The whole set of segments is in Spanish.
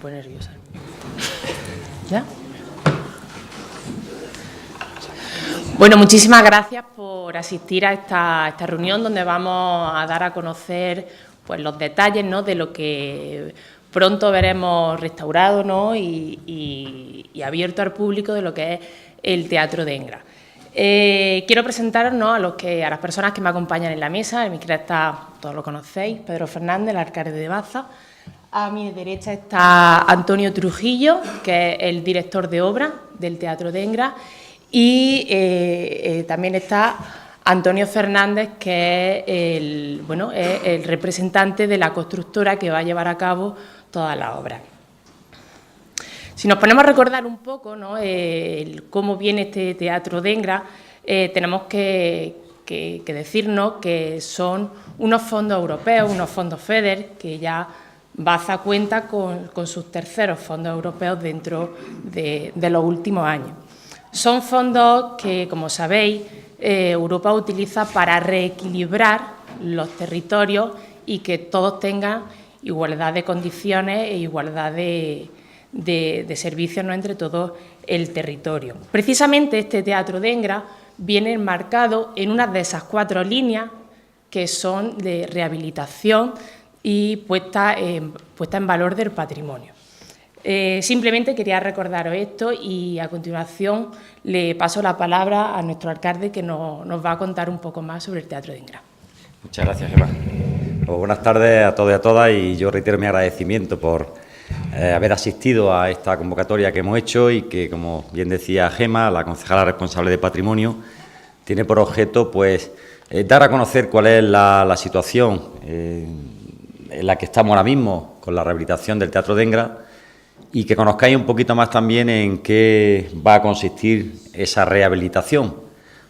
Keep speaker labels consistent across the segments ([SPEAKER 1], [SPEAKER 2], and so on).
[SPEAKER 1] pone nerviosa. ¿Ya? Bueno, muchísimas gracias por asistir a esta reunión donde vamos a dar a conocer pues, los detalles, ¿no?, de lo que pronto veremos restaurado, ¿no?, y abierto al público de lo que es el Teatro de Engra. Quiero presentaros, ¿no?, a las personas que me acompañan en la mesa. En mi izquierda está, todos lo conocéis, Pedro Fernández, el alcalde de Baza. A mi derecha está Antonio Trujillo, que es el director de obra del Teatro de Engra. Y también está Antonio Fernández, que es el representante de la constructora que va a llevar a cabo toda la obra. Si nos ponemos a recordar un poco, ¿no?, cómo viene este Teatro de Engra, tenemos que decirnos que son unos fondos europeos, unos fondos FEDER, que ya Baza cuenta con sus terceros fondos europeos dentro de los últimos años. Son fondos que, como sabéis, Europa utiliza para reequilibrar los territorios y que todos tengan igualdad de condiciones e igualdad de servicios, ¿no?, entre todo el territorio. Precisamente este Teatro de Engra viene enmarcado en una de esas 4 líneas que son de rehabilitación y puesta en valor del patrimonio. Simplemente quería recordaros esto y a continuación le paso la palabra a nuestro alcalde, que nos va a contar un poco más sobre el Teatro de Engra.
[SPEAKER 2] Muchas gracias, Gemma. Buenas tardes a todos y a todas, y yo reitero mi agradecimiento por haber asistido a esta convocatoria que hemos hecho y que, como bien decía Gemma, la concejala responsable de Patrimonio, tiene por objeto pues dar a conocer cuál es la situación en la que estamos ahora mismo con la rehabilitación del Teatro de Engra, y que conozcáis un poquito más también en qué va a consistir esa rehabilitación.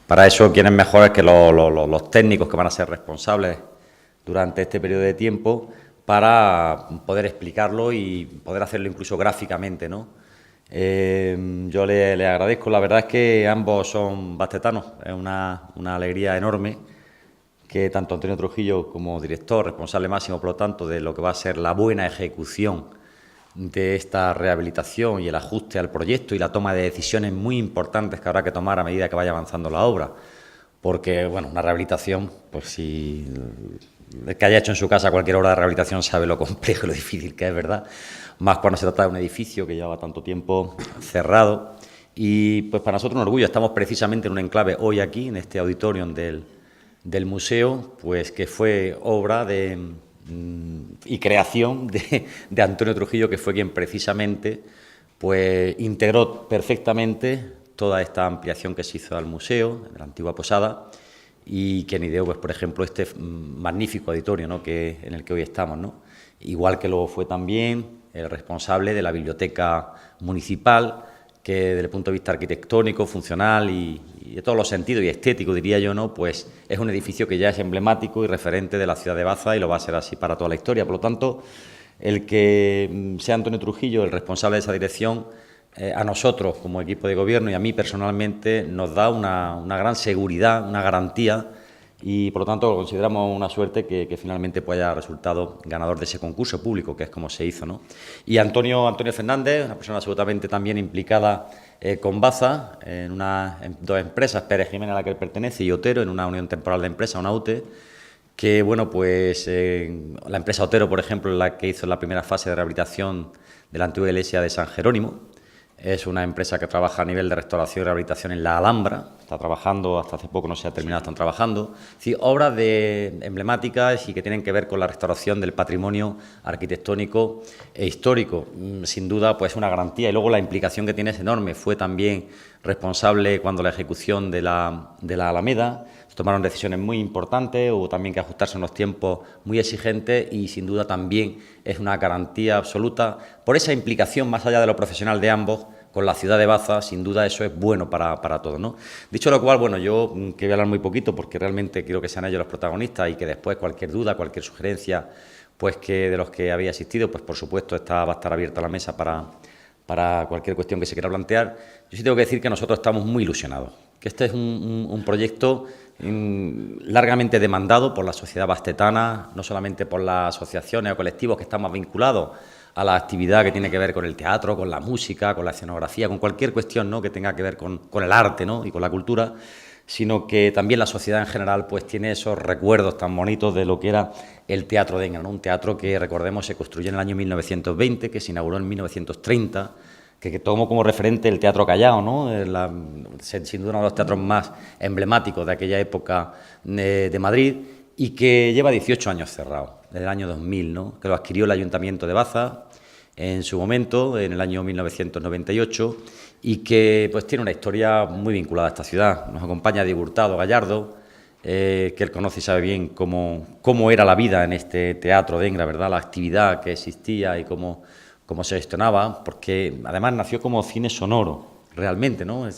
[SPEAKER 2] Para eso, quiénes mejores que los técnicos que van a ser responsables durante este periodo de tiempo para poder explicarlo y poder hacerlo incluso gráficamente, ¿no? Yo le agradezco, la verdad es que ambos son bastetanos, es una alegría enorme que tanto Antonio Trujillo como director, responsable máximo, por lo tanto, de lo que va a ser la buena ejecución de esta rehabilitación y el ajuste al proyecto y la toma de decisiones muy importantes que habrá que tomar a medida que vaya avanzando la obra. Porque, bueno, una rehabilitación, pues si el que haya hecho en su casa cualquier obra de rehabilitación sabe lo complejo y lo difícil que es, ¿verdad? Más cuando se trata de un edificio que lleva tanto tiempo cerrado. Y pues para nosotros un orgullo, estamos precisamente en un enclave hoy aquí, en este auditorium del museo, pues que fue obra y creación de Antonio Trujillo, que fue quien precisamente pues integró perfectamente toda esta ampliación que se hizo al museo, de la antigua posada, y quien ideó, pues, por ejemplo, este magnífico auditorio, ¿no?, en el que hoy estamos, ¿no? Igual que lo fue también el responsable de la biblioteca municipal, que desde el punto de vista arquitectónico, funcional y de todos los sentidos y estético, diría yo, ¿no?, pues es un edificio que ya es emblemático y referente de la ciudad de Baza y lo va a ser así para toda la historia. Por lo tanto, el que sea Antonio Trujillo el responsable de esa dirección, a nosotros como equipo de gobierno y a mí personalmente nos da una gran seguridad, una garantía, y por lo tanto consideramos una suerte que finalmente pues haya resultado ganador de ese concurso público, que es como se hizo, ¿no? Y Antonio Fernández, una persona absolutamente también implicada con Baza, en dos empresas, Pérez Jiménez, a la que él pertenece, y Otero, en una unión temporal de empresa, una UTE, que, bueno, pues la empresa Otero, por ejemplo, es la que hizo la primera fase de rehabilitación de la antigua iglesia de San Jerónimo. Es una empresa que trabaja a nivel de restauración y rehabilitación en la Alhambra, está trabajando, hasta hace poco no se ha terminado, están trabajando. Sí, obras emblemáticas y que tienen que ver con la restauración del patrimonio arquitectónico e histórico. Sin duda, pues una garantía. Y luego la implicación que tiene es enorme. Fue también responsable cuando la ejecución de la Alameda. Se tomaron decisiones muy importantes, hubo también que ajustarse a unos tiempos muy exigentes y sin duda también es una garantía absoluta por esa implicación más allá de lo profesional de ambos con la ciudad de Baza. Sin duda eso es bueno para todos, ¿no? Dicho lo cual, bueno, yo que voy a hablar muy poquito porque realmente quiero que sean ellos los protagonistas y que después cualquier duda, cualquier sugerencia, pues que de los que había asistido, pues por supuesto va a estar abierta la mesa para cualquier cuestión que se quiera plantear. Yo sí tengo que decir que nosotros estamos muy ilusionados, que este es un proyecto largamente demandado por la sociedad bastetana, no solamente por las asociaciones o colectivos que estamos vinculados a la actividad que tiene que ver con el teatro, con la música, con la escenografía, con cualquier cuestión, ¿no?, que tenga que ver con el arte, ¿no?, y con la cultura, sino que también la sociedad en general pues tiene esos recuerdos tan bonitos de lo que era el Teatro Dengra, ¿no?, un teatro que, recordemos, se construyó en el año 1920, que se inauguró en 1930, que tomó como referente el Teatro Callao, ¿no?, sin duda uno de los teatros más emblemáticos de aquella época de Madrid, y que lleva 18 años cerrado, desde el año 2000, ¿no?, que lo adquirió el Ayuntamiento de Baza en su momento, en el año 1998, y que pues tiene una historia muy vinculada a esta ciudad. Nos acompaña Diego Hurtado Gallardo, que él conoce y sabe bien cómo era la vida en este Teatro Dengra, ¿verdad?, la actividad que existía y cómo se gestionaba, porque además nació como cine sonoro, realmente, ¿no?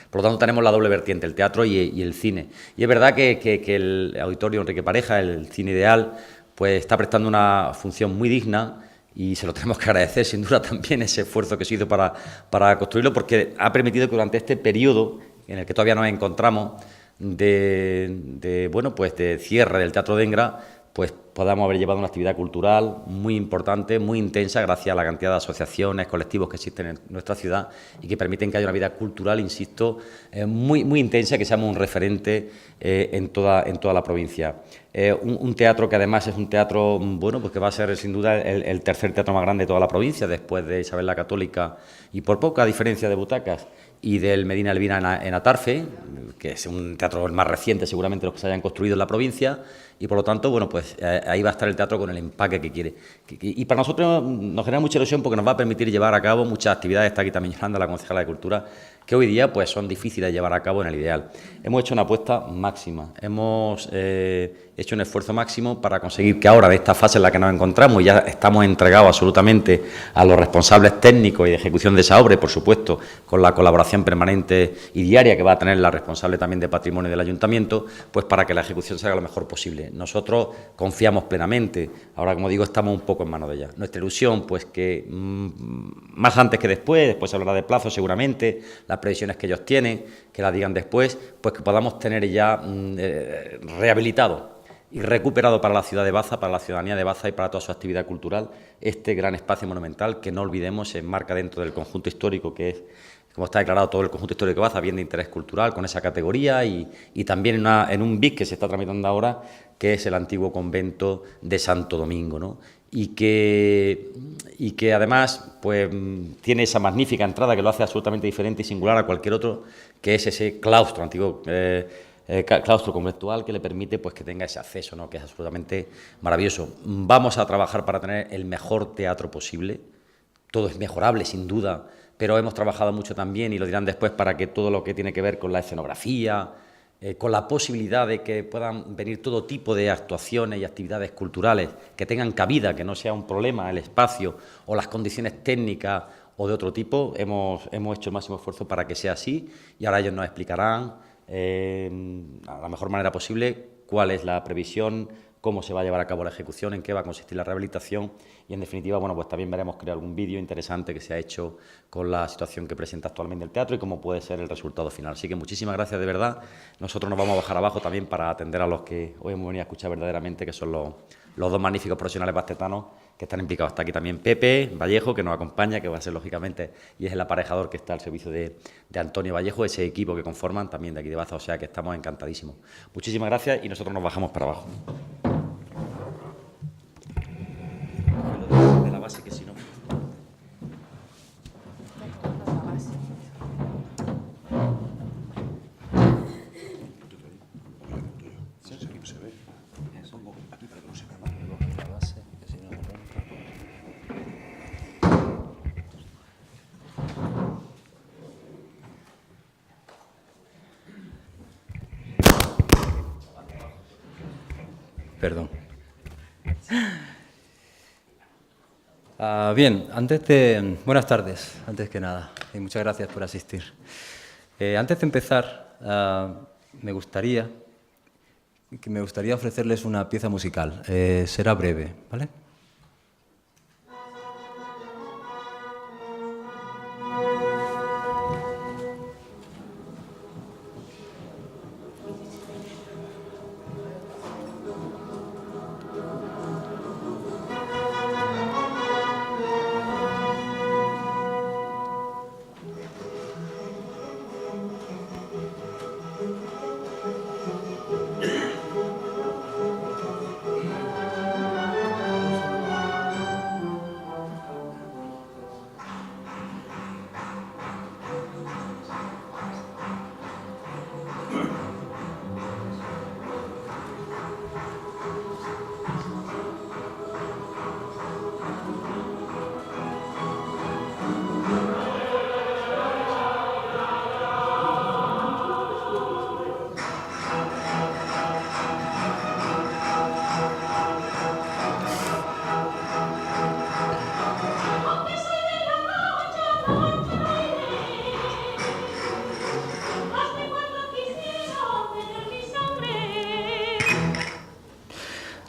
[SPEAKER 2] Por lo tanto, tenemos la doble vertiente, el teatro y el cine. Y es verdad que el Auditorio Enrique Pareja, el Cine Ideal, pues está prestando una función muy digna, y se lo tenemos que agradecer, sin duda, también ese esfuerzo que se hizo para construirlo, porque ha permitido que durante este periodo en el que todavía nos encontramos de cierre del Teatro Dengra, pues podamos haber llevado una actividad cultural muy importante, muy intensa, gracias a la cantidad de asociaciones, colectivos que existen en nuestra ciudad y que permiten que haya una vida cultural, insisto, muy intensa, que seamos un referente en toda la provincia. Un teatro que además es un teatro, pues que va a ser sin duda el tercer teatro más grande de toda la provincia, después de Isabel la Católica, y por poca diferencia de butacas, y del Medina Elvira en Atarfe, que es un teatro el más reciente seguramente de los que se hayan construido en la provincia, y por lo tanto, ahí va a estar el teatro con el empaque que quiere. Y para nosotros nos genera mucha ilusión porque nos va a permitir llevar a cabo muchas actividades, está aquí también Yolanda, la concejala de Cultura, que hoy día pues son difíciles de llevar a cabo en el ideal. Hemos hecho una apuesta máxima, hemos hecho un esfuerzo máximo para conseguir que ahora, de esta fase en la que nos encontramos, y ya estamos entregados absolutamente a los responsables técnicos y de ejecución de esa obra, y por supuesto con la colaboración permanente y diaria que va a tener la responsable también de Patrimonio del Ayuntamiento, pues para que la ejecución se haga lo mejor posible. Nosotros confiamos plenamente, ahora como digo, estamos un poco en manos de ella. Nuestra ilusión, pues que más antes que después se hablará de plazo seguramente, las previsiones que ellos tienen, que las digan después, pues que podamos tener ya rehabilitado y recuperado para la ciudad de Baza, para la ciudadanía de Baza y para toda su actividad cultural, este gran espacio monumental que, no olvidemos, se enmarca dentro del conjunto histórico que es, como está declarado, todo el conjunto histórico de Baza, bien de interés cultural, con esa categoría, y también en un BIC que se está tramitando ahora, que es el antiguo convento de Santo Domingo, ¿no? Y que además pues tiene esa magnífica entrada que lo hace absolutamente diferente y singular a cualquier otro, que es ese claustro, antiguo claustro conventual, que le permite pues que tenga ese acceso, ¿no?, que es absolutamente maravilloso. Vamos a trabajar para tener el mejor teatro posible, todo es mejorable sin duda, pero hemos trabajado mucho también, y lo dirán después, para que todo lo que tiene que ver con la escenografía, con la posibilidad de que puedan venir todo tipo de actuaciones y actividades culturales que tengan cabida, que no sea un problema el espacio o las condiciones técnicas o de otro tipo. Hemos hecho el máximo esfuerzo para que sea así, y ahora ellos nos explicarán a la mejor manera posible cuál es la previsión, cómo se va a llevar a cabo la ejecución, en qué va a consistir la rehabilitación, y en definitiva, pues también veremos crear algún vídeo interesante que se ha hecho con la situación que presenta actualmente el teatro y cómo puede ser el resultado final. Así que muchísimas gracias de verdad. Nosotros nos vamos a bajar abajo también para atender a los que hoy hemos venido a escuchar verdaderamente, que son los dos magníficos profesionales bastetanos que están implicados. Está aquí también Pepe Vallejo, que nos acompaña, que va a ser lógicamente, y es el aparejador que está al servicio de Antonio Vallejo, ese equipo que conforman también de aquí de Baza, o sea que estamos encantadísimos. Muchísimas gracias y nosotros nos bajamos para abajo. De la base, que si no...
[SPEAKER 3] Perdón. Bien, buenas tardes, antes que nada, y muchas gracias por asistir. Antes de empezar, me gustaría ofrecerles una pieza musical. Será breve, ¿vale?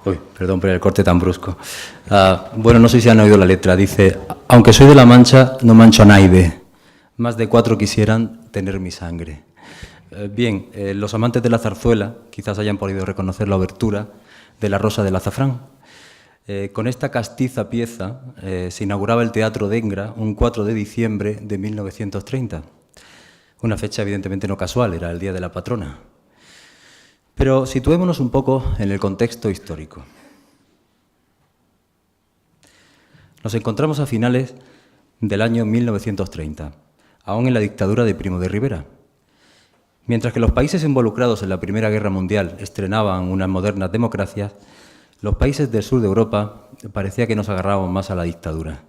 [SPEAKER 3] Uy, perdón por el corte tan brusco. Bueno, no sé si han oído la letra. Dice, aunque soy de La Mancha, no mancho a naide. Más de 4 quisieran tener mi sangre. Bien, los amantes de la zarzuela quizás hayan podido reconocer la obertura de La Rosa del Azafrán. Con esta castiza pieza se inauguraba el Teatro Dengra un 4 de diciembre de 1930. Una fecha evidentemente no casual, era el Día de la Patrona. Pero situémonos un poco en el contexto histórico. Nos encontramos a finales del año 1930, aún en la dictadura de Primo de Rivera. Mientras que los países involucrados en la Primera Guerra Mundial estrenaban unas modernas democracias, los países del sur de Europa parecía que nos agarrábamos más a la dictadura.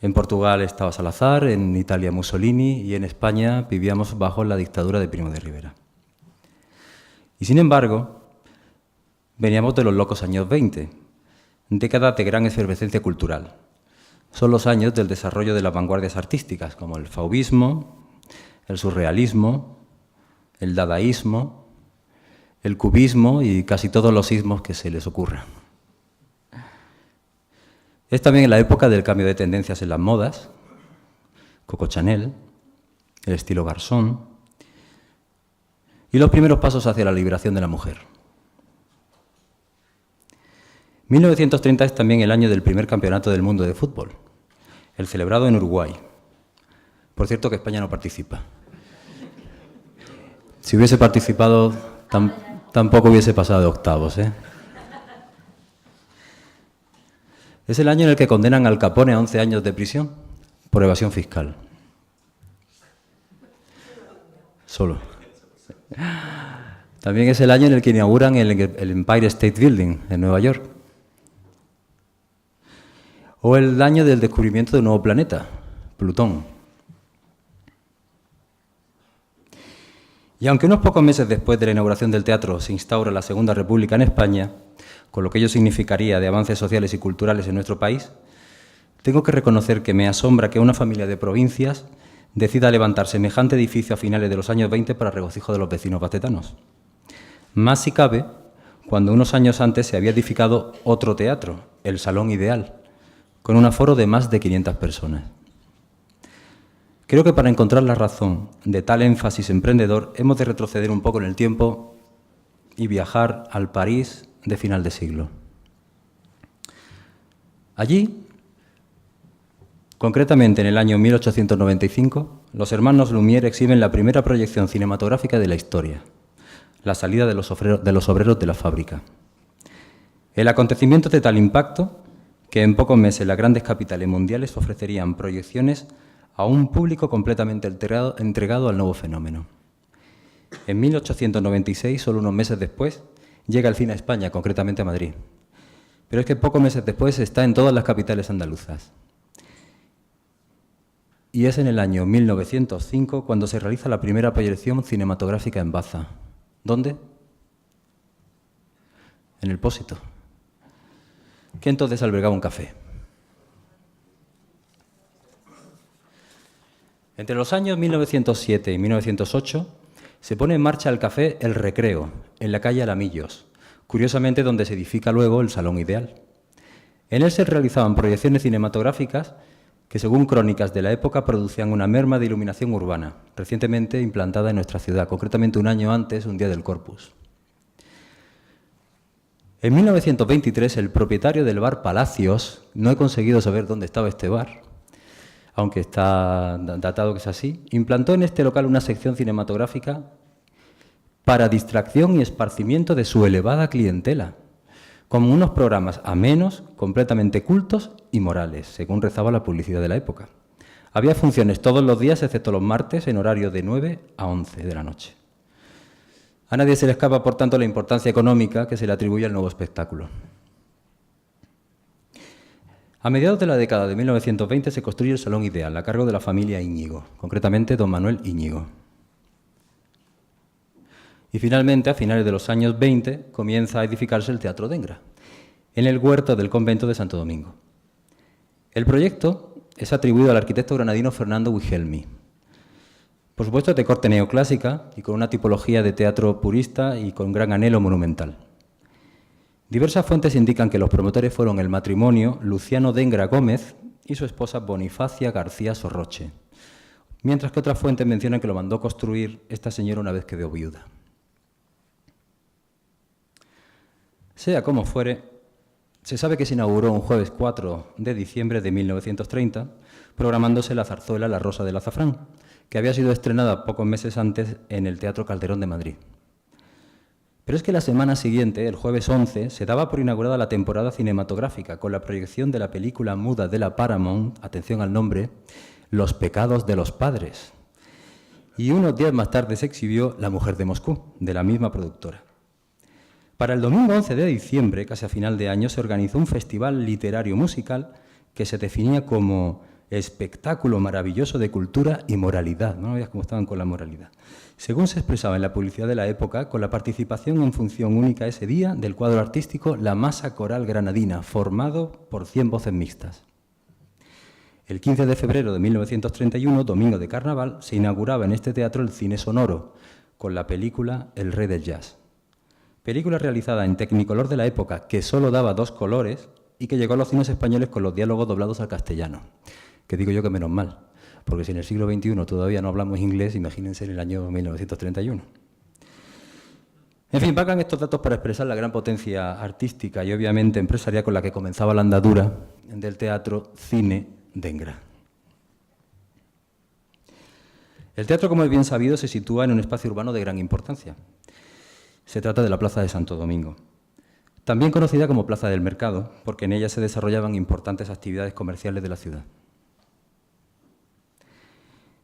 [SPEAKER 3] En Portugal estaba Salazar, en Italia Mussolini y en España vivíamos bajo la dictadura de Primo de Rivera. Y sin embargo, veníamos de los locos años 20, décadas de gran efervescencia cultural. Son los años del desarrollo de las vanguardias artísticas, como el fauvismo, el surrealismo, el dadaísmo, el cubismo y casi todos los ismos que se les ocurran. Es también la época del cambio de tendencias en las modas, Coco Chanel, el estilo garzón y los primeros pasos hacia la liberación de la mujer. 1930 es también el año del primer campeonato del mundo de fútbol, el celebrado en Uruguay. Por cierto que España no participa. Si hubiese participado, tampoco hubiese pasado de octavos, ¿eh? Es el año en el que condenan a Al Capone a 11 años de prisión por evasión fiscal. Solo. También es el año en el que inauguran el Empire State Building en Nueva York. O el año del descubrimiento de un nuevo planeta, Plutón. Y aunque unos pocos meses después de la inauguración del teatro se instaura la Segunda República en España, con lo que ello significaría de avances sociales y culturales en nuestro país, tengo que reconocer que me asombra que una familia de provincias decida levantar semejante edificio a finales de los años 20 para regocijo de los vecinos bacetanos. Más si cabe, cuando unos años antes se había edificado otro teatro, el Salón Ideal, con un aforo de más de 500 personas. Creo que para encontrar la razón de tal énfasis emprendedor hemos de retroceder un poco en el tiempo y viajar al París de final de siglo. Allí, concretamente en el año 1895, los hermanos Lumière exhiben la primera proyección cinematográfica de la historia, la salida de los obreros de la fábrica. El acontecimiento es de tal impacto que en pocos meses las grandes capitales mundiales ofrecerían proyecciones a un público completamente entregado al nuevo fenómeno. En 1896, solo unos meses después, llega el cine a España, concretamente a Madrid. Pero es que pocos meses después está en todas las capitales andaluzas. Y es en el año 1905 cuando se realiza la primera proyección cinematográfica en Baza. ¿Dónde? En el Pósito, que entonces albergaba un café. Entre los años 1907 y 1908 se pone en marcha el café El Recreo, en la calle Alamillos, curiosamente donde se edifica luego el Salón Ideal. En él se realizaban proyecciones cinematográficas que, según crónicas de la época, producían una merma de iluminación urbana, recientemente implantada en nuestra ciudad, concretamente un año antes, un día del Corpus. En 1923, el propietario del bar Palacios, no he conseguido saber dónde estaba este bar, aunque está datado que es así, implantó en este local una sección cinematográfica para distracción y esparcimiento de su elevada clientela, con unos programas amenos, completamente cultos y morales, según rezaba la publicidad de la época. Había funciones todos los días, excepto los martes, en horario de 9 a 11 de la noche. A nadie se le escapa, por tanto, la importancia económica que se le atribuye al nuevo espectáculo. A mediados de la década de 1920 se construye el Salón Ideal, a cargo de la familia Íñigo, concretamente don Manuel Íñigo. Y finalmente, a finales de los años 20, comienza a edificarse el Teatro Dengra, en el huerto del convento de Santo Domingo. El proyecto es atribuido al arquitecto granadino Fernando Wigelmi. Por supuesto, de corte neoclásica y con una tipología de teatro purista y con gran anhelo monumental. Diversas fuentes indican que los promotores fueron el matrimonio Luciano Dengra Gómez y su esposa Bonifacia García Sorroche, mientras que otras fuentes mencionan que lo mandó construir esta señora una vez quedó viuda. Sea como fuere, se sabe que se inauguró un jueves 4 de diciembre de 1930, programándose la zarzuela La Rosa del Azafrán, que había sido estrenada pocos meses antes en el Teatro Calderón de Madrid. Pero es que la semana siguiente, el jueves 11, se daba por inaugurada la temporada cinematográfica con la proyección de la película muda de la Paramount, atención al nombre, Los pecados de los padres. Y unos días más tarde se exhibió La mujer de Moscú, de la misma productora. Para el domingo 11 de diciembre, casi a final de año, se organizó un festival literario musical que se definía como espectáculo maravilloso de cultura y moralidad. No veas cómo estaban con la moralidad. Según se expresaba en la publicidad de la época, con la participación en función única ese día del cuadro artístico La Masa Coral Granadina, formado por 100 voces mixtas. El 15 de febrero de 1931, domingo de carnaval, se inauguraba en este teatro el cine sonoro, con la película El Rey del Jazz. Película realizada en Technicolor de la época, que solo daba 2 colores y que llegó a los cines españoles con los diálogos doblados al castellano. Que digo yo que menos mal, porque si en el siglo XXI todavía no hablamos inglés, imagínense en el año 1931. En fin, valgan estos datos para expresar la gran potencia artística y obviamente empresarial con la que comenzaba la andadura del teatro Cine Dengra. El teatro, como es bien sabido, se sitúa en un espacio urbano de gran importancia. Se trata de la Plaza de Santo Domingo, también conocida como Plaza del Mercado, porque en ella se desarrollaban importantes actividades comerciales de la ciudad.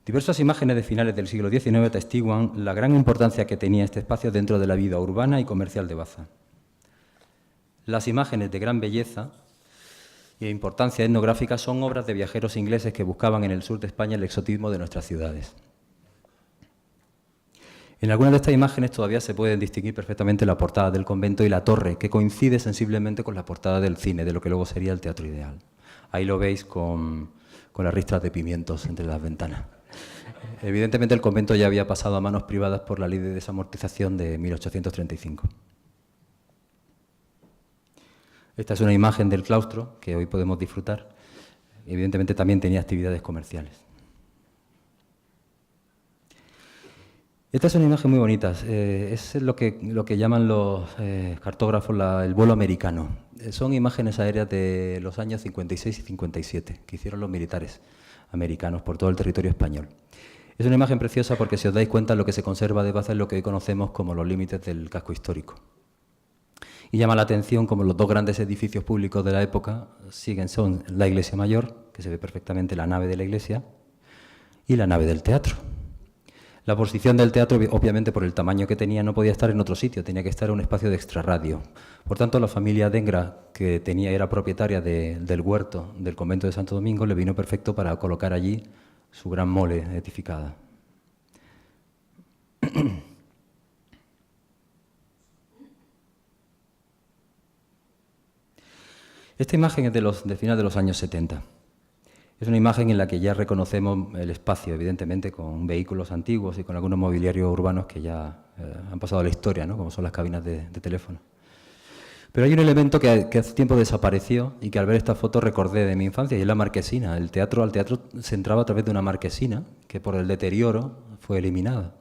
[SPEAKER 3] Diversas imágenes de finales del siglo XIX atestiguan la gran importancia que tenía este espacio dentro de la vida urbana y comercial de Baza. Las imágenes de gran belleza e importancia etnográfica son obras de viajeros ingleses que buscaban en el sur de España el exotismo de nuestras ciudades. En algunas de estas imágenes todavía se pueden distinguir perfectamente la portada del convento y la torre, que coincide sensiblemente con la portada del cine, de lo que luego sería el Teatro Ideal. Ahí lo veis con las ristras de pimientos entre las ventanas. Evidentemente el convento ya había pasado a manos privadas por la ley de desamortización de 1835. Esta es una imagen del claustro que hoy podemos disfrutar. Evidentemente también tenía actividades comerciales. Esta es una imagen muy bonita. Es lo que llaman los cartógrafos el vuelo americano. Son imágenes aéreas de los años 56 y 57 que hicieron los militares americanos por todo el territorio español. Es una imagen preciosa porque, si os dais cuenta, lo que se conserva de Baza es lo que hoy conocemos como los límites del casco histórico. Y llama la atención como los 2 grandes edificios públicos de la época son la Iglesia Mayor, que se ve perfectamente la nave de la iglesia, y la nave del teatro. La posición del teatro, obviamente por el tamaño que tenía, no podía estar en otro sitio, tenía que estar en un espacio de extrarradio. Por tanto, la familia Dengra, que era propietaria del huerto del convento de Santo Domingo, le vino perfecto para colocar allí su gran mole edificada. Esta imagen es de final de los años 70. Es una imagen en la que ya reconocemos el espacio, evidentemente, con vehículos antiguos y con algunos mobiliarios urbanos que ya han pasado a la historia, ¿no? Como son las cabinas de teléfono. Pero hay un elemento que hace tiempo desapareció y que al ver esta foto recordé de mi infancia, y es la marquesina. Al teatro se entraba a través de una marquesina que por el deterioro fue eliminada.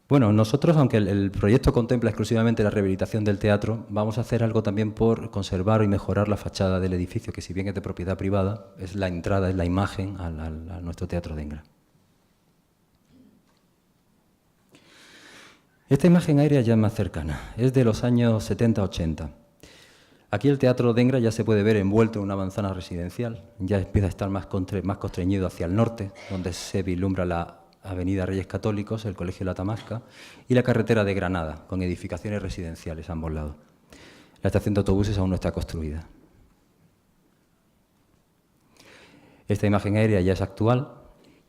[SPEAKER 3] Bueno, nosotros, aunque el proyecto contempla exclusivamente la rehabilitación del teatro, vamos a hacer algo también por conservar y mejorar la fachada del edificio, que si bien es de propiedad privada, es la entrada, es la imagen a nuestro Teatro Dengra. Esta imagen aérea ya es más cercana, es de los años 70-80. Aquí el Teatro Dengra ya se puede ver envuelto en una manzana residencial, ya empieza a estar más constreñido hacia el norte, donde se vislumbra la Avenida Reyes Católicos, el Colegio La Tamasca, y la carretera de Granada, con edificaciones residenciales a ambos lados. La estación de autobuses aún no está construida. Esta imagen aérea ya es actual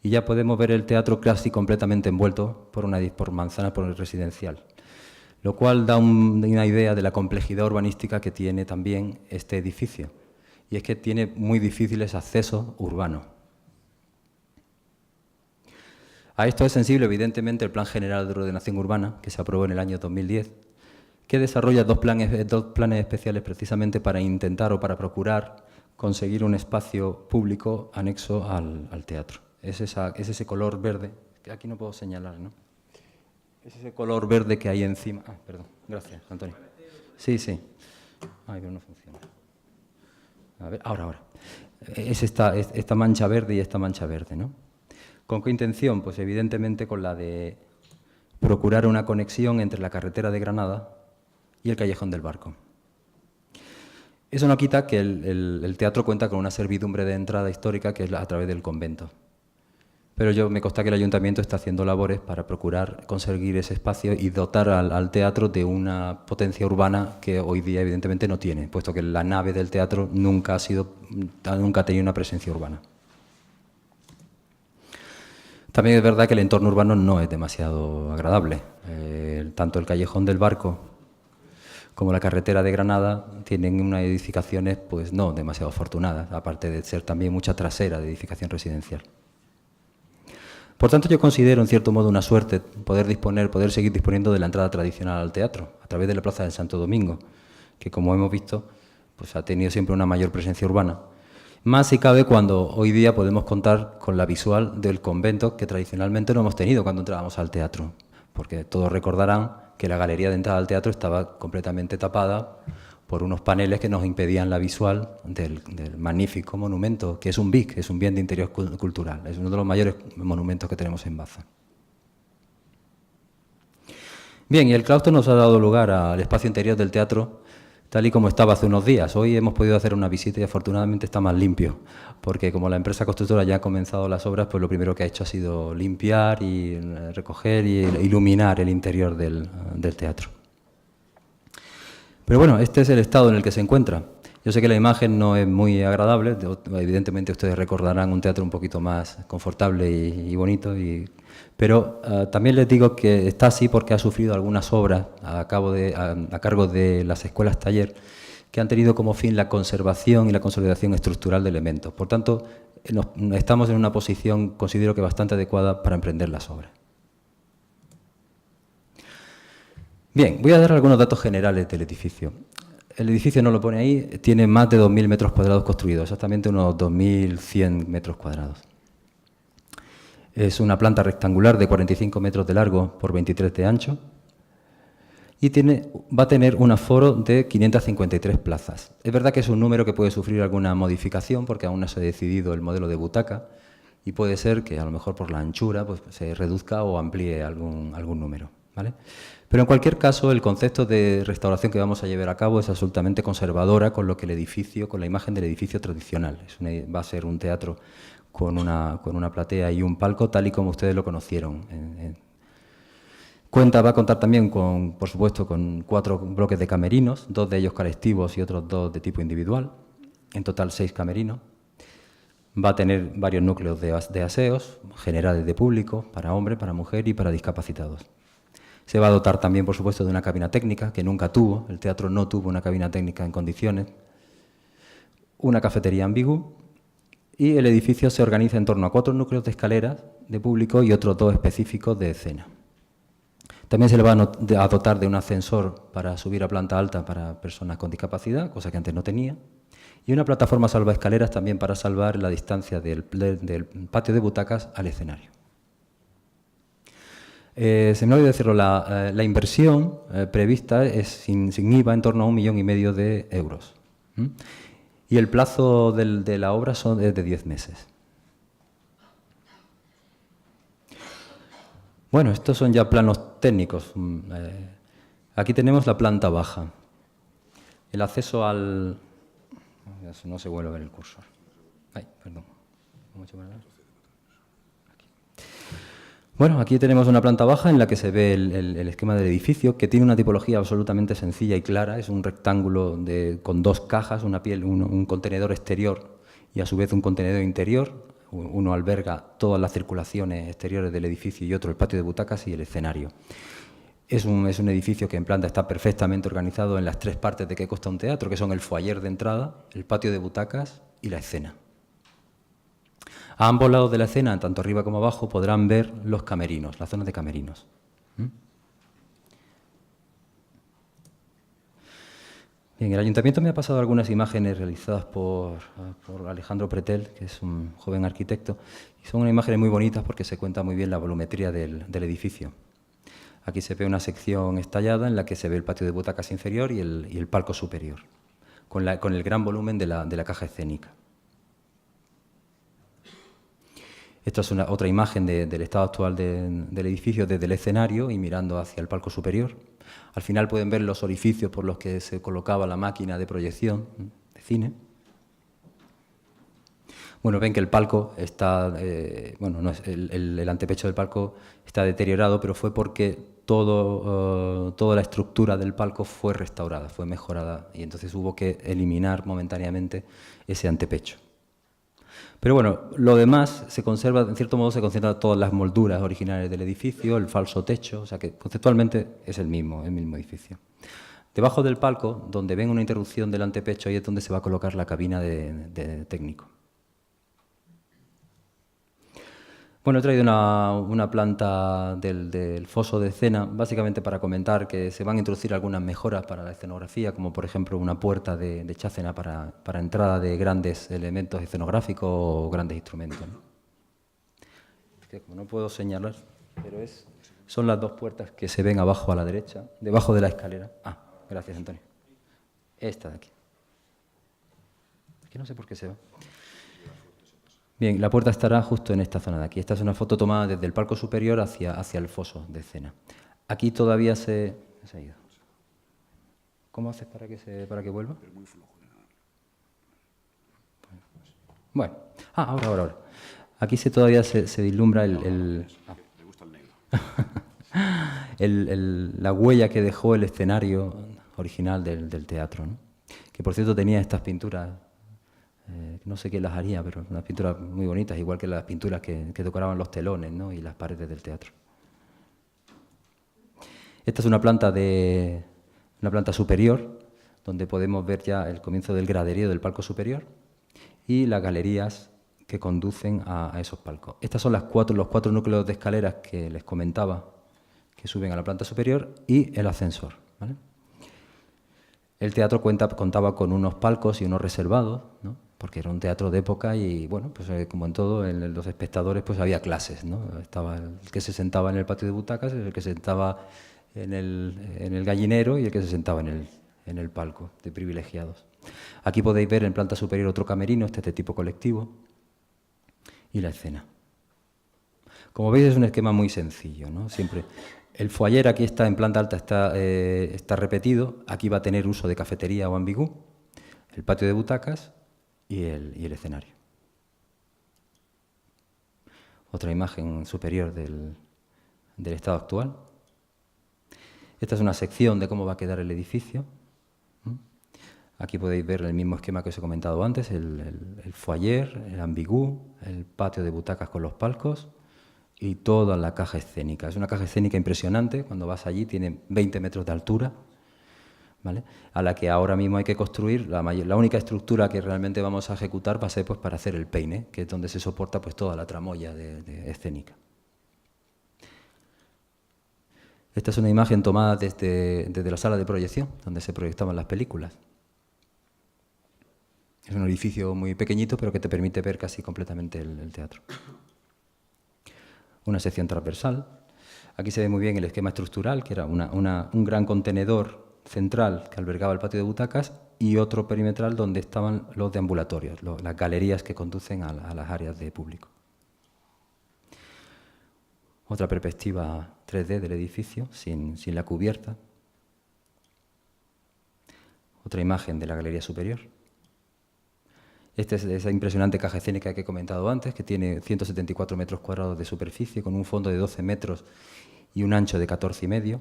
[SPEAKER 3] y ya podemos ver el teatro casi completamente envuelto por manzana por el residencial, lo cual da una idea de la complejidad urbanística que tiene también este edificio, y es que tiene muy difíciles accesos urbanos. A esto es sensible, evidentemente, el Plan General de Ordenación Urbana, que se aprobó en el año 2010, que desarrolla dos planes especiales precisamente para intentar o para procurar conseguir un espacio público anexo al teatro. Es ese color verde, que aquí no puedo señalar, ¿no? Es ese color verde que hay encima. Ah, perdón, gracias, Antonio. Sí, sí. Ay, pero no funciona. A ver, ahora. Es esta mancha verde y esta mancha verde, ¿no? ¿Con qué intención? Pues evidentemente con la de procurar una conexión entre la carretera de Granada y el Callejón del Barco. Eso no quita que el teatro cuenta con una servidumbre de entrada histórica que es a través del convento. Pero me consta que el ayuntamiento está haciendo labores para procurar conseguir ese espacio y dotar al teatro de una potencia urbana que hoy día evidentemente no tiene, puesto que la nave del teatro nunca ha tenido una presencia urbana. También es verdad que el entorno urbano no es demasiado agradable. Tanto el Callejón del Barco como la carretera de Granada tienen unas edificaciones pues no demasiado afortunadas, aparte de ser también mucha trasera de edificación residencial. Por tanto, yo considero en cierto modo una suerte poder seguir disponiendo de la entrada tradicional al teatro a través de la Plaza del Santo Domingo, que como hemos visto pues ha tenido siempre una mayor presencia urbana. Más si cabe cuando hoy día podemos contar con la visual del convento que tradicionalmente no hemos tenido cuando entrábamos al teatro, porque todos recordarán que la galería de entrada al teatro estaba completamente tapada por unos paneles que nos impedían la visual del magnífico monumento, que es un BIC, es un bien de interés cultural, es uno de los mayores monumentos que tenemos en Baza. Bien, y el claustro nos ha dado lugar al espacio interior del teatro, tal y como estaba hace unos días. Hoy hemos podido hacer una visita y afortunadamente está más limpio, porque como la empresa constructora ya ha comenzado las obras, pues lo primero que ha hecho ha sido limpiar y recoger y iluminar el interior del teatro. Pero bueno, este es el estado en el que se encuentra. Yo sé que la imagen no es muy agradable, evidentemente ustedes recordarán un teatro un poquito más confortable y bonito, pero también les digo que está así porque ha sufrido algunas obras a cargo de las escuelas taller que han tenido como fin la conservación y la consolidación estructural de elementos. Por tanto, estamos en una posición, considero que bastante adecuada para emprender las obras. Bien, voy a dar algunos datos generales del edificio. El edificio no lo pone ahí, tiene más de 2.000 metros cuadrados construidos, exactamente unos 2.100 metros cuadrados. Es una planta rectangular de 45 metros de largo por 23 de ancho y va a tener un aforo de 553 plazas. Es verdad que es un número que puede sufrir alguna modificación porque aún no se ha decidido el modelo de butaca y puede ser que a lo mejor por la anchura pues, se reduzca o amplíe algún número, ¿vale? Pero en cualquier caso, el concepto de restauración que vamos a llevar a cabo es absolutamente conservadora con la imagen del edificio tradicional. Va a ser un teatro con una platea y un palco, tal y como ustedes lo conocieron. Va a contar también, por supuesto, con 4 bloques de camerinos, 2 de ellos colectivos y otros 2 de tipo individual. En total 6 camerinos. Va a tener varios núcleos de aseos generales de público, para hombre, para mujer y para discapacitados. Se va a dotar también, por supuesto, de una cabina técnica, que nunca tuvo, el teatro no tuvo una cabina técnica en condiciones, una cafetería ambigua, y el edificio se organiza en torno a 4 núcleos de escaleras de público y otros 2 específicos de escena. También se le va a dotar de un ascensor para subir a planta alta para personas con discapacidad, cosa que antes no tenía, y una plataforma salvaescaleras también para salvar la distancia del patio de butacas al escenario. Se me olvidó decirlo, la inversión prevista es sin IVA en torno a 1,5 millones de euros. Y el plazo de la obra es de 10 meses. Bueno, estos son ya planos técnicos. Aquí tenemos la planta baja. El acceso al... No se vuelve a ver el cursor. Ay, perdón. Bueno, aquí tenemos una planta baja en la que se ve el esquema del edificio, que tiene una tipología absolutamente sencilla y clara. Es un rectángulo con 2 cajas, un contenedor exterior y a su vez un contenedor interior. Uno alberga todas las circulaciones exteriores del edificio y otro el patio de butacas y el escenario. Es un edificio que en planta está perfectamente organizado en las 3 partes de que consta un teatro, que son el foyer de entrada, el patio de butacas y la escena. A ambos lados de la escena, tanto arriba como abajo, podrán ver los camerinos, las zonas de camerinos. Bien, el Ayuntamiento me ha pasado algunas imágenes realizadas por Alejandro Pretel, que es un joven arquitecto, y son unas imágenes muy bonitas porque se cuenta muy bien la volumetría del edificio. Aquí se ve una sección estallada en la que se ve el patio de butacas inferior y el palco superior, con el gran volumen de la caja escénica. Esta es otra imagen del estado actual del edificio desde el escenario y mirando hacia el palco superior. Al final pueden ver los orificios por los que se colocaba la máquina de proyección de cine. Bueno, ven que el palco está, el antepecho del palco está deteriorado, pero fue porque toda la estructura del palco fue restaurada, fue mejorada, y entonces hubo que eliminar momentáneamente ese antepecho. Pero bueno, lo demás se conserva, en cierto modo se conservan todas las molduras originales del edificio, el falso techo, o sea que conceptualmente es el mismo edificio. Debajo del palco, donde ven una interrupción del antepecho, ahí es donde se va a colocar la cabina de técnico. Bueno, he traído una planta del foso de escena, básicamente para comentar que se van a introducir algunas mejoras para la escenografía, como por ejemplo una puerta de chácena para entrada de grandes elementos escenográficos o grandes instrumentos, ¿no? Que como no puedo señalar, pero son las dos puertas que se ven abajo a la derecha, debajo de la escalera. Ah, gracias, Antonio. Esta de aquí. Aquí no sé por qué se va. Bien, la puerta estará justo en esta zona de aquí. Esta es una foto tomada desde el palco superior hacia el foso de escena. Aquí todavía se ha ido. ¿Cómo haces para que vuelva? Pero muy flojo. Bueno, ahora. Aquí todavía se vislumbra Me gusta el negro. La huella que dejó el escenario original del teatro, ¿no? Que por cierto tenía estas pinturas. No sé quién las haría, pero unas pinturas muy bonitas, igual que las pinturas que decoraban los telones, ¿no? Y las paredes del teatro. Esta es una planta superior, donde podemos ver ya el comienzo del graderío del palco superior y las galerías que conducen a esos palcos. Estos son los cuatro núcleos de escaleras que les comentaba, que suben a la planta superior, y el ascensor, ¿vale? El teatro contaba con unos palcos y unos reservados, ¿no? Porque era un teatro de época y, bueno, pues como en todo, en los espectadores pues había clases, ¿no? Estaba el que se sentaba en el patio de butacas, el que se sentaba en el gallinero y el que se sentaba en el palco de privilegiados. Aquí podéis ver en planta superior otro camerino, este tipo colectivo, y la escena. Como veis es un esquema muy sencillo, ¿no? Siempre el foyer aquí está en planta alta, está repetido. Aquí va a tener uso de cafetería o ambigú, el patio de butacas y el escenario. Otra imagen superior del estado actual. Esta es una sección de cómo va a quedar el edificio. Aquí podéis ver el mismo esquema que os he comentado antes, el foyer, el ambigú, el patio de butacas con los palcos y toda la caja escénica. Es una caja escénica impresionante. Cuando vas allí tiene 20 metros de altura, ¿vale? A la que ahora mismo hay que construir. La única estructura que realmente vamos a ejecutar va a ser pues, para hacer el peine, que es donde se soporta pues, toda la tramoya de escénica. Esta es una imagen tomada desde la sala de proyección, donde se proyectaban las películas. Es un edificio muy pequeñito, pero que te permite ver casi completamente el teatro. Una sección transversal. Aquí se ve muy bien el esquema estructural, que era un gran contenedor central que albergaba el patio de butacas y otro perimetral donde estaban los deambulatorios, las galerías que conducen a las áreas de público. Otra perspectiva 3D del edificio, sin la cubierta. Otra imagen de la galería superior. Esta es esa impresionante caja escénica que he comentado antes, que tiene 174 metros cuadrados de superficie, con un fondo de 12 metros y un ancho de 14,5.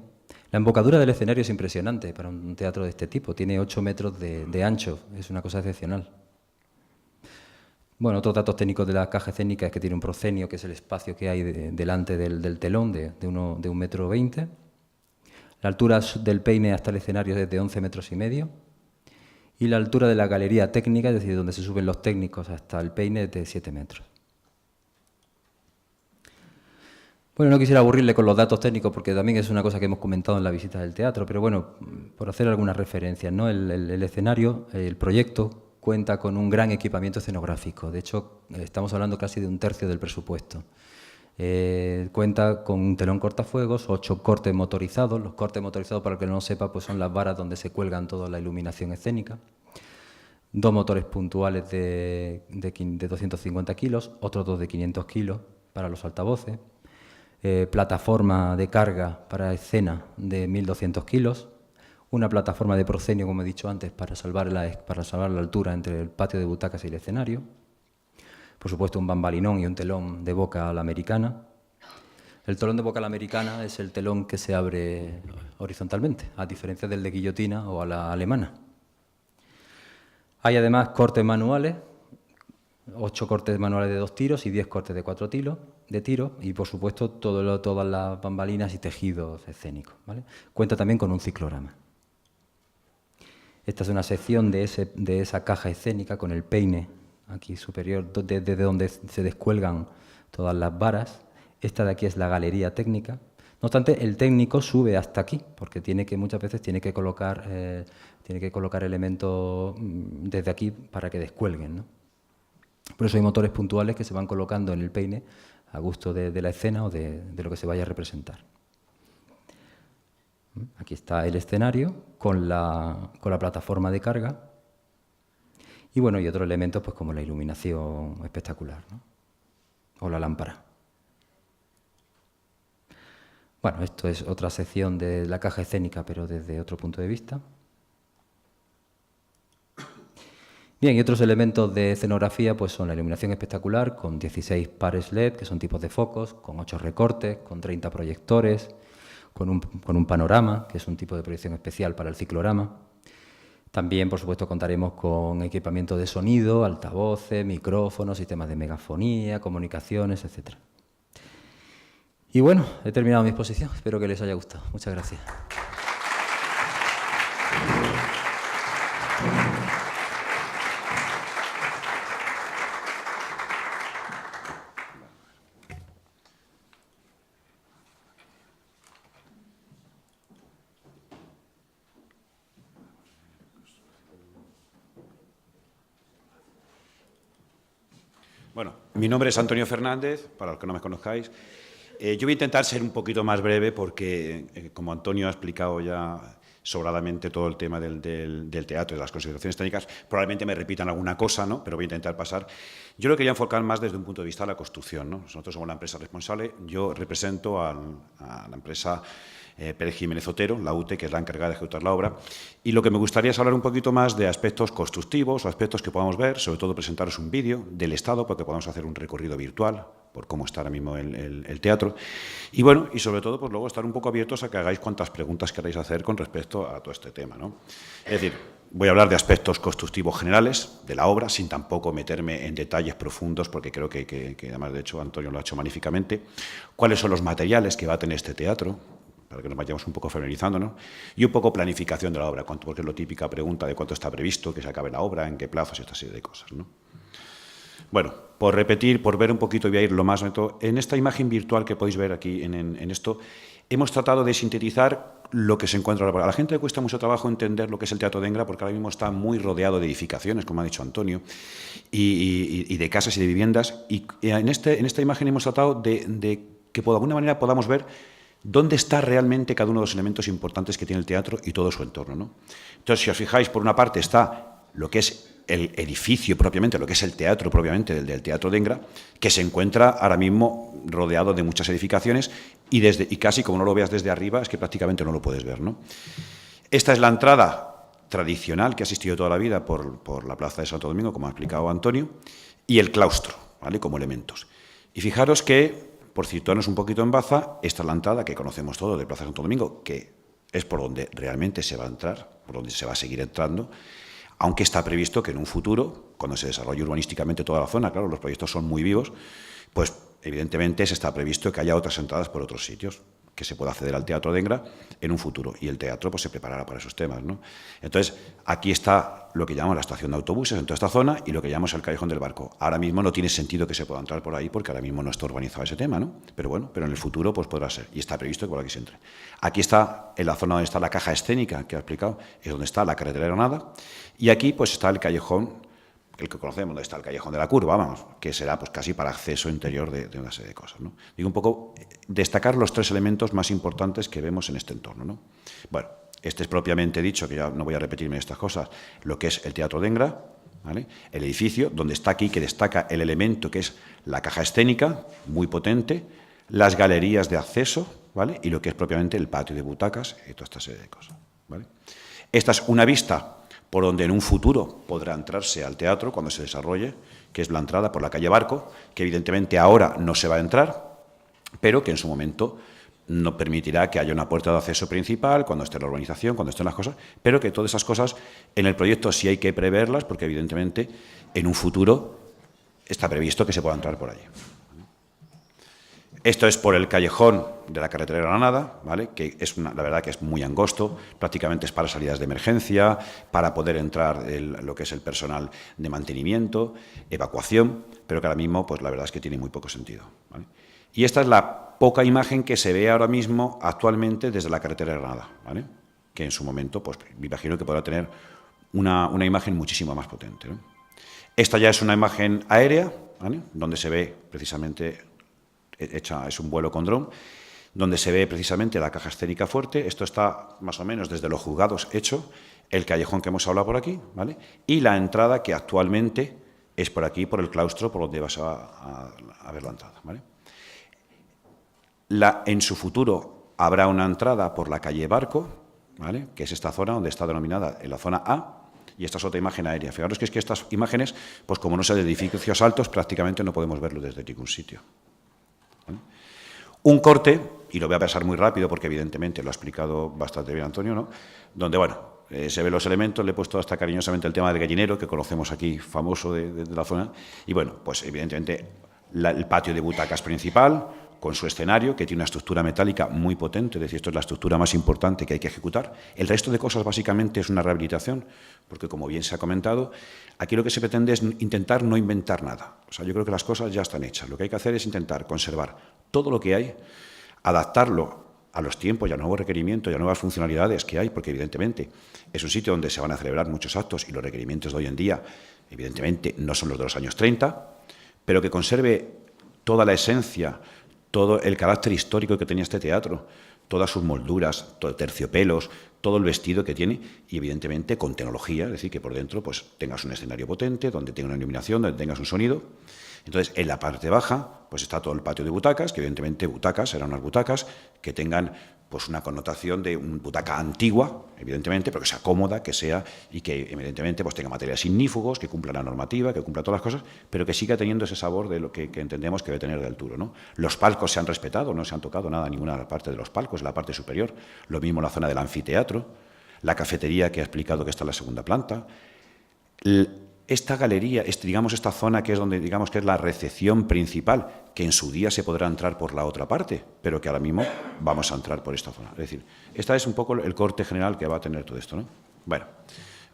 [SPEAKER 3] La embocadura del escenario es impresionante para un teatro de este tipo. Tiene 8 metros de ancho, es una cosa excepcional. Bueno, otros datos técnicos de la caja escénica es que tiene un proscenio, que es el espacio que hay delante del telón, de 1,20 metros. La altura del peine hasta el escenario es de 11,5 metros. Y la altura de la galería técnica, es decir, donde se suben los técnicos hasta el peine, es de 7 metros. Bueno, no quisiera aburrirle con los datos técnicos porque también es una cosa que hemos comentado en la visita del teatro, pero bueno, por hacer algunas referencias, ¿no? El escenario, el proyecto, cuenta con un gran equipamiento escenográfico. De hecho, estamos hablando casi de 1/3 del presupuesto. Cuenta con un telón cortafuegos, 8 cortes motorizados. Los cortes motorizados, para el que no lo sepa, pues son las varas donde se cuelgan toda la iluminación escénica. 2 motores puntuales de 250 kilos, otros 2 de 500 kilos para los altavoces. Plataforma de carga para escena de 1.200 kilos. Una plataforma de proscenio, como he dicho antes, para salvar la altura entre el patio de butacas y el escenario. Por supuesto, un bambalinón y un telón de boca a la americana. El telón de boca a la americana es el telón que se abre horizontalmente, a diferencia del de guillotina o a la alemana. Hay además cortes manuales, 8 cortes manuales de 2 tiros y 10 cortes de 4 tiros, y por supuesto todas las bambalinas y tejidos escénicos, ¿vale? Cuenta también con un ciclorama. Esta es una sección de esa caja escénica con el peine aquí superior, desde donde se descuelgan todas las varas. Esta de aquí es la galería técnica. No obstante, el técnico sube hasta aquí, porque muchas veces tiene que colocar elementos desde aquí para que descuelguen, ¿no? Por eso hay motores puntuales que se van colocando en el peine a gusto de la escena o de lo que se vaya a representar. Aquí está el escenario con la plataforma de carga y bueno, y otros elementos pues como la iluminación espectacular, ¿no? O la lámpara. Bueno, esto es otra sección de la caja escénica, pero desde otro punto de vista. Bien, y otros elementos de escenografía pues son la iluminación espectacular con 16 pares LED, que son tipos de focos, con 8 recortes, con 30 proyectores, con un panorama, que es un tipo de proyección especial para el ciclorama. También, por supuesto, contaremos con equipamiento de sonido, altavoces, micrófonos, sistemas de megafonía, comunicaciones, etc. Y bueno, he terminado mi exposición. Espero que les haya gustado. Muchas gracias.
[SPEAKER 4] Bueno, mi nombre es Antonio Fernández, para los que no me conozcáis. Yo voy a intentar ser un poquito más breve porque, como Antonio ha explicado ya sobradamente todo el tema del teatro y de las consideraciones técnicas, probablemente me repitan alguna cosa, ¿no? Pero voy a intentar pasar. Yo lo quería enfocar más desde un punto de vista de la construcción, ¿no? Nosotros somos la empresa responsable, yo represento a la empresa Pérez Jiménez Otero, la UTE, que es la encargada de ejecutar la obra, y lo que me gustaría es hablar un poquito más de aspectos constructivos o aspectos que podamos ver, sobre todo presentaros un vídeo del estado, porque podamos hacer un recorrido virtual por cómo está ahora mismo el teatro, y bueno, y sobre todo, pues luego estar un poco abiertos a que hagáis cuantas preguntas queráis hacer con respecto a todo este tema, ¿no? Es decir, voy a hablar de aspectos constructivos generales de la obra, sin tampoco meterme en detalles profundos, porque creo que además, de hecho, Antonio lo ha hecho magníficamente. ¿Cuáles son los materiales que va a tener este teatro? Para que nos vayamos un poco familiarizando, ¿no? Y un poco planificación de la obra, porque es la típica pregunta de cuánto está previsto, que se acabe la obra, en qué plazos y esta serie de cosas, ¿no? Bueno, por repetir, por ver un poquito, voy a ir lo más neto. En esta imagen virtual que podéis ver aquí en esto, hemos tratado de sintetizar lo que se encuentra ahora. A la gente le cuesta mucho trabajo entender lo que es el Teatro de Engra, porque ahora mismo está muy rodeado de edificaciones, como ha dicho Antonio, y de casas y de viviendas. Y en esta imagen hemos tratado de que de alguna manera podamos ver dónde está realmente cada uno de los elementos importantes que tiene el teatro y todo su entorno, ¿no? Entonces, si os fijáis, por una parte está lo que es el edificio propiamente, lo que es el teatro propiamente del Teatro de Engra, que se encuentra ahora mismo rodeado de muchas edificaciones y casi como no lo veas desde arriba, es que prácticamente no lo puedes ver, ¿no? Esta es la entrada tradicional que ha existido toda la vida por la Plaza de Santo Domingo, como ha explicado Antonio, y el claustro, ¿vale?, como elementos. Y fijaros que, por situarnos un poquito en Baza, esta es la entrada que conocemos todos de Plaza de Santo Domingo, que es por donde realmente se va a entrar, por donde se va a seguir entrando, aunque está previsto que en un futuro, cuando se desarrolle urbanísticamente toda la zona, claro, los proyectos son muy vivos, pues evidentemente se está previsto que haya otras entradas por otros sitios. que se pueda acceder al Teatro Dengra en un futuro, y el teatro pues se preparará para esos temas, ¿no? Entonces, aquí está lo que llamamos la estación de autobuses en toda esta zona y lo que llamamos el Callejón del Barco. Ahora mismo no tiene sentido que se pueda entrar por ahí porque ahora mismo no está urbanizado ese tema, ¿no? Pero bueno, pero en el futuro pues podrá ser, y está previsto que por aquí se entre. Aquí está, en la zona donde está la caja escénica que he explicado, es donde está la carretera de Granada, y aquí pues está el callejón, el que conocemos, donde está el Callejón de la Curva, vamos, que será pues casi para acceso interior de una serie de cosas, ¿no? Digo un poco, destacar los tres elementos más importantes que vemos en este entorno, ¿no? Bueno, este es propiamente dicho, que ya no voy a repetirme estas cosas, lo que es el Teatro Dengra, ¿vale? El edificio, donde está aquí, que destaca el elemento que es la caja escénica, muy potente, las galerías de acceso, ¿vale? Y lo que es propiamente el patio de butacas y toda esta serie de cosas, ¿vale? Esta es una vista por donde en un futuro podrá entrarse al teatro cuando se desarrolle, que es la entrada por la calle Barco, que evidentemente ahora no se va a entrar, pero que en su momento no permitirá que haya una puerta de acceso principal cuando esté la urbanización, cuando estén las cosas, pero que todas esas cosas en el proyecto sí hay que preverlas, porque evidentemente en un futuro está previsto que se pueda entrar por allí. Esto es por el callejón de la carretera de Granada, ¿vale? Que es la verdad que es muy angosto, prácticamente es para salidas de emergencia, para poder entrar lo que es el personal de mantenimiento, evacuación, pero que ahora mismo pues la verdad es que tiene muy poco sentido, ¿vale? Y esta es la poca imagen que se ve ahora mismo actualmente desde la carretera de Granada, ¿vale? Que en su momento pues me imagino que podrá tener una imagen muchísimo más potente, ¿no? Esta ya es una imagen aérea, ¿vale? Donde se ve precisamente es un vuelo con dron, donde se ve precisamente la caja escénica fuerte. Esto está más o menos desde los juzgados hecho, el callejón que hemos hablado por aquí, ¿vale? Y la entrada que actualmente es por aquí, por el claustro, por donde vas a ver la entrada, ¿vale? En su futuro habrá una entrada por la calle Barco, ¿vale? Que es esta zona donde está denominada en la zona A, y esta es otra imagen aérea. Fijaros que es que estas imágenes, pues como no son de edificios altos, prácticamente no podemos verlo desde ningún sitio. Un corte, y lo voy a pasar muy rápido porque evidentemente lo ha explicado bastante bien Antonio, ¿no? Donde, bueno, se ven los elementos, le he puesto hasta cariñosamente el tema del gallinero, que conocemos aquí, famoso de la zona, y bueno, pues evidentemente el patio de butacas principal, con su escenario, que tiene una estructura metálica muy potente, es decir, esto es la estructura más importante que hay que ejecutar. El resto de cosas básicamente es una rehabilitación, porque como bien se ha comentado, aquí lo que se pretende es intentar no inventar nada. O sea, yo creo que las cosas ya están hechas. Lo que hay que hacer es intentar conservar todo lo que hay, adaptarlo a los tiempos y a nuevos requerimientos y a nuevas funcionalidades que hay, porque evidentemente es un sitio donde se van a celebrar muchos actos y los requerimientos de hoy en día, evidentemente, no son los de los años 30, pero que conserve toda la esencia, todo el carácter histórico que tenía este teatro, todas sus molduras, todo terciopelos, todo el vestido que tiene y evidentemente con tecnología, es decir, que por dentro pues tengas un escenario potente, donde tenga una iluminación, donde tengas un sonido. Entonces, en la parte baja pues está todo el patio de butacas, que evidentemente butacas serán unas butacas que tengan pues una connotación de una butaca antigua, evidentemente, pero que sea cómoda, que sea y que evidentemente pues tenga materiales ignífugos, que cumpla la normativa, que cumpla todas las cosas, pero que siga teniendo ese sabor de lo que entendemos que debe tener de altura, ¿no? Los palcos se han respetado, no se han tocado nada, ninguna parte de los palcos, en la parte superior, lo mismo en la zona del anfiteatro, la cafetería que ha explicado que está en la segunda planta. Esta galería, digamos esta zona que es donde digamos que es la recepción principal, que en su día se podrá entrar por la otra parte, pero que ahora mismo vamos a entrar por esta zona. Es decir, esta es un poco el corte general que va a tener todo esto, ¿no? Bueno,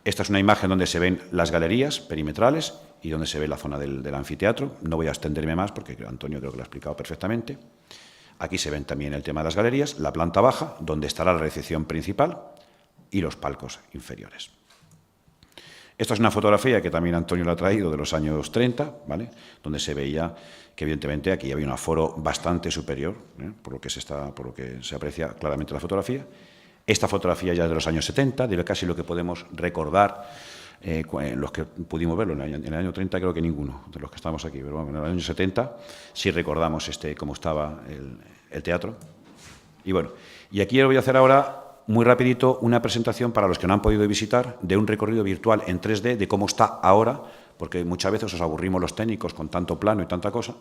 [SPEAKER 4] esta es una imagen donde se ven las galerías perimetrales y donde se ve la zona del anfiteatro. No voy a extenderme más porque Antonio creo que lo ha explicado perfectamente. Aquí se ven también el tema de las galerías, la planta baja, donde estará la recepción principal y los palcos inferiores. Esta es una fotografía que también Antonio lo ha traído de los años 30, ¿vale? Donde se veía que evidentemente aquí había un aforo bastante superior, por lo que se aprecia claramente la fotografía. Esta fotografía ya es de los años 70, de casi lo que podemos recordar, los que pudimos verlo en el año 30 creo que ninguno de los que estamos aquí, pero bueno, en el año 70 sí recordamos cómo estaba el teatro. Y bueno, y aquí lo voy a hacer ahora muy rapidito una presentación para los que no han podido visitar de un recorrido virtual en 3D de cómo está ahora, porque muchas veces os aburrimos los técnicos con tanto plano y tanta cosa,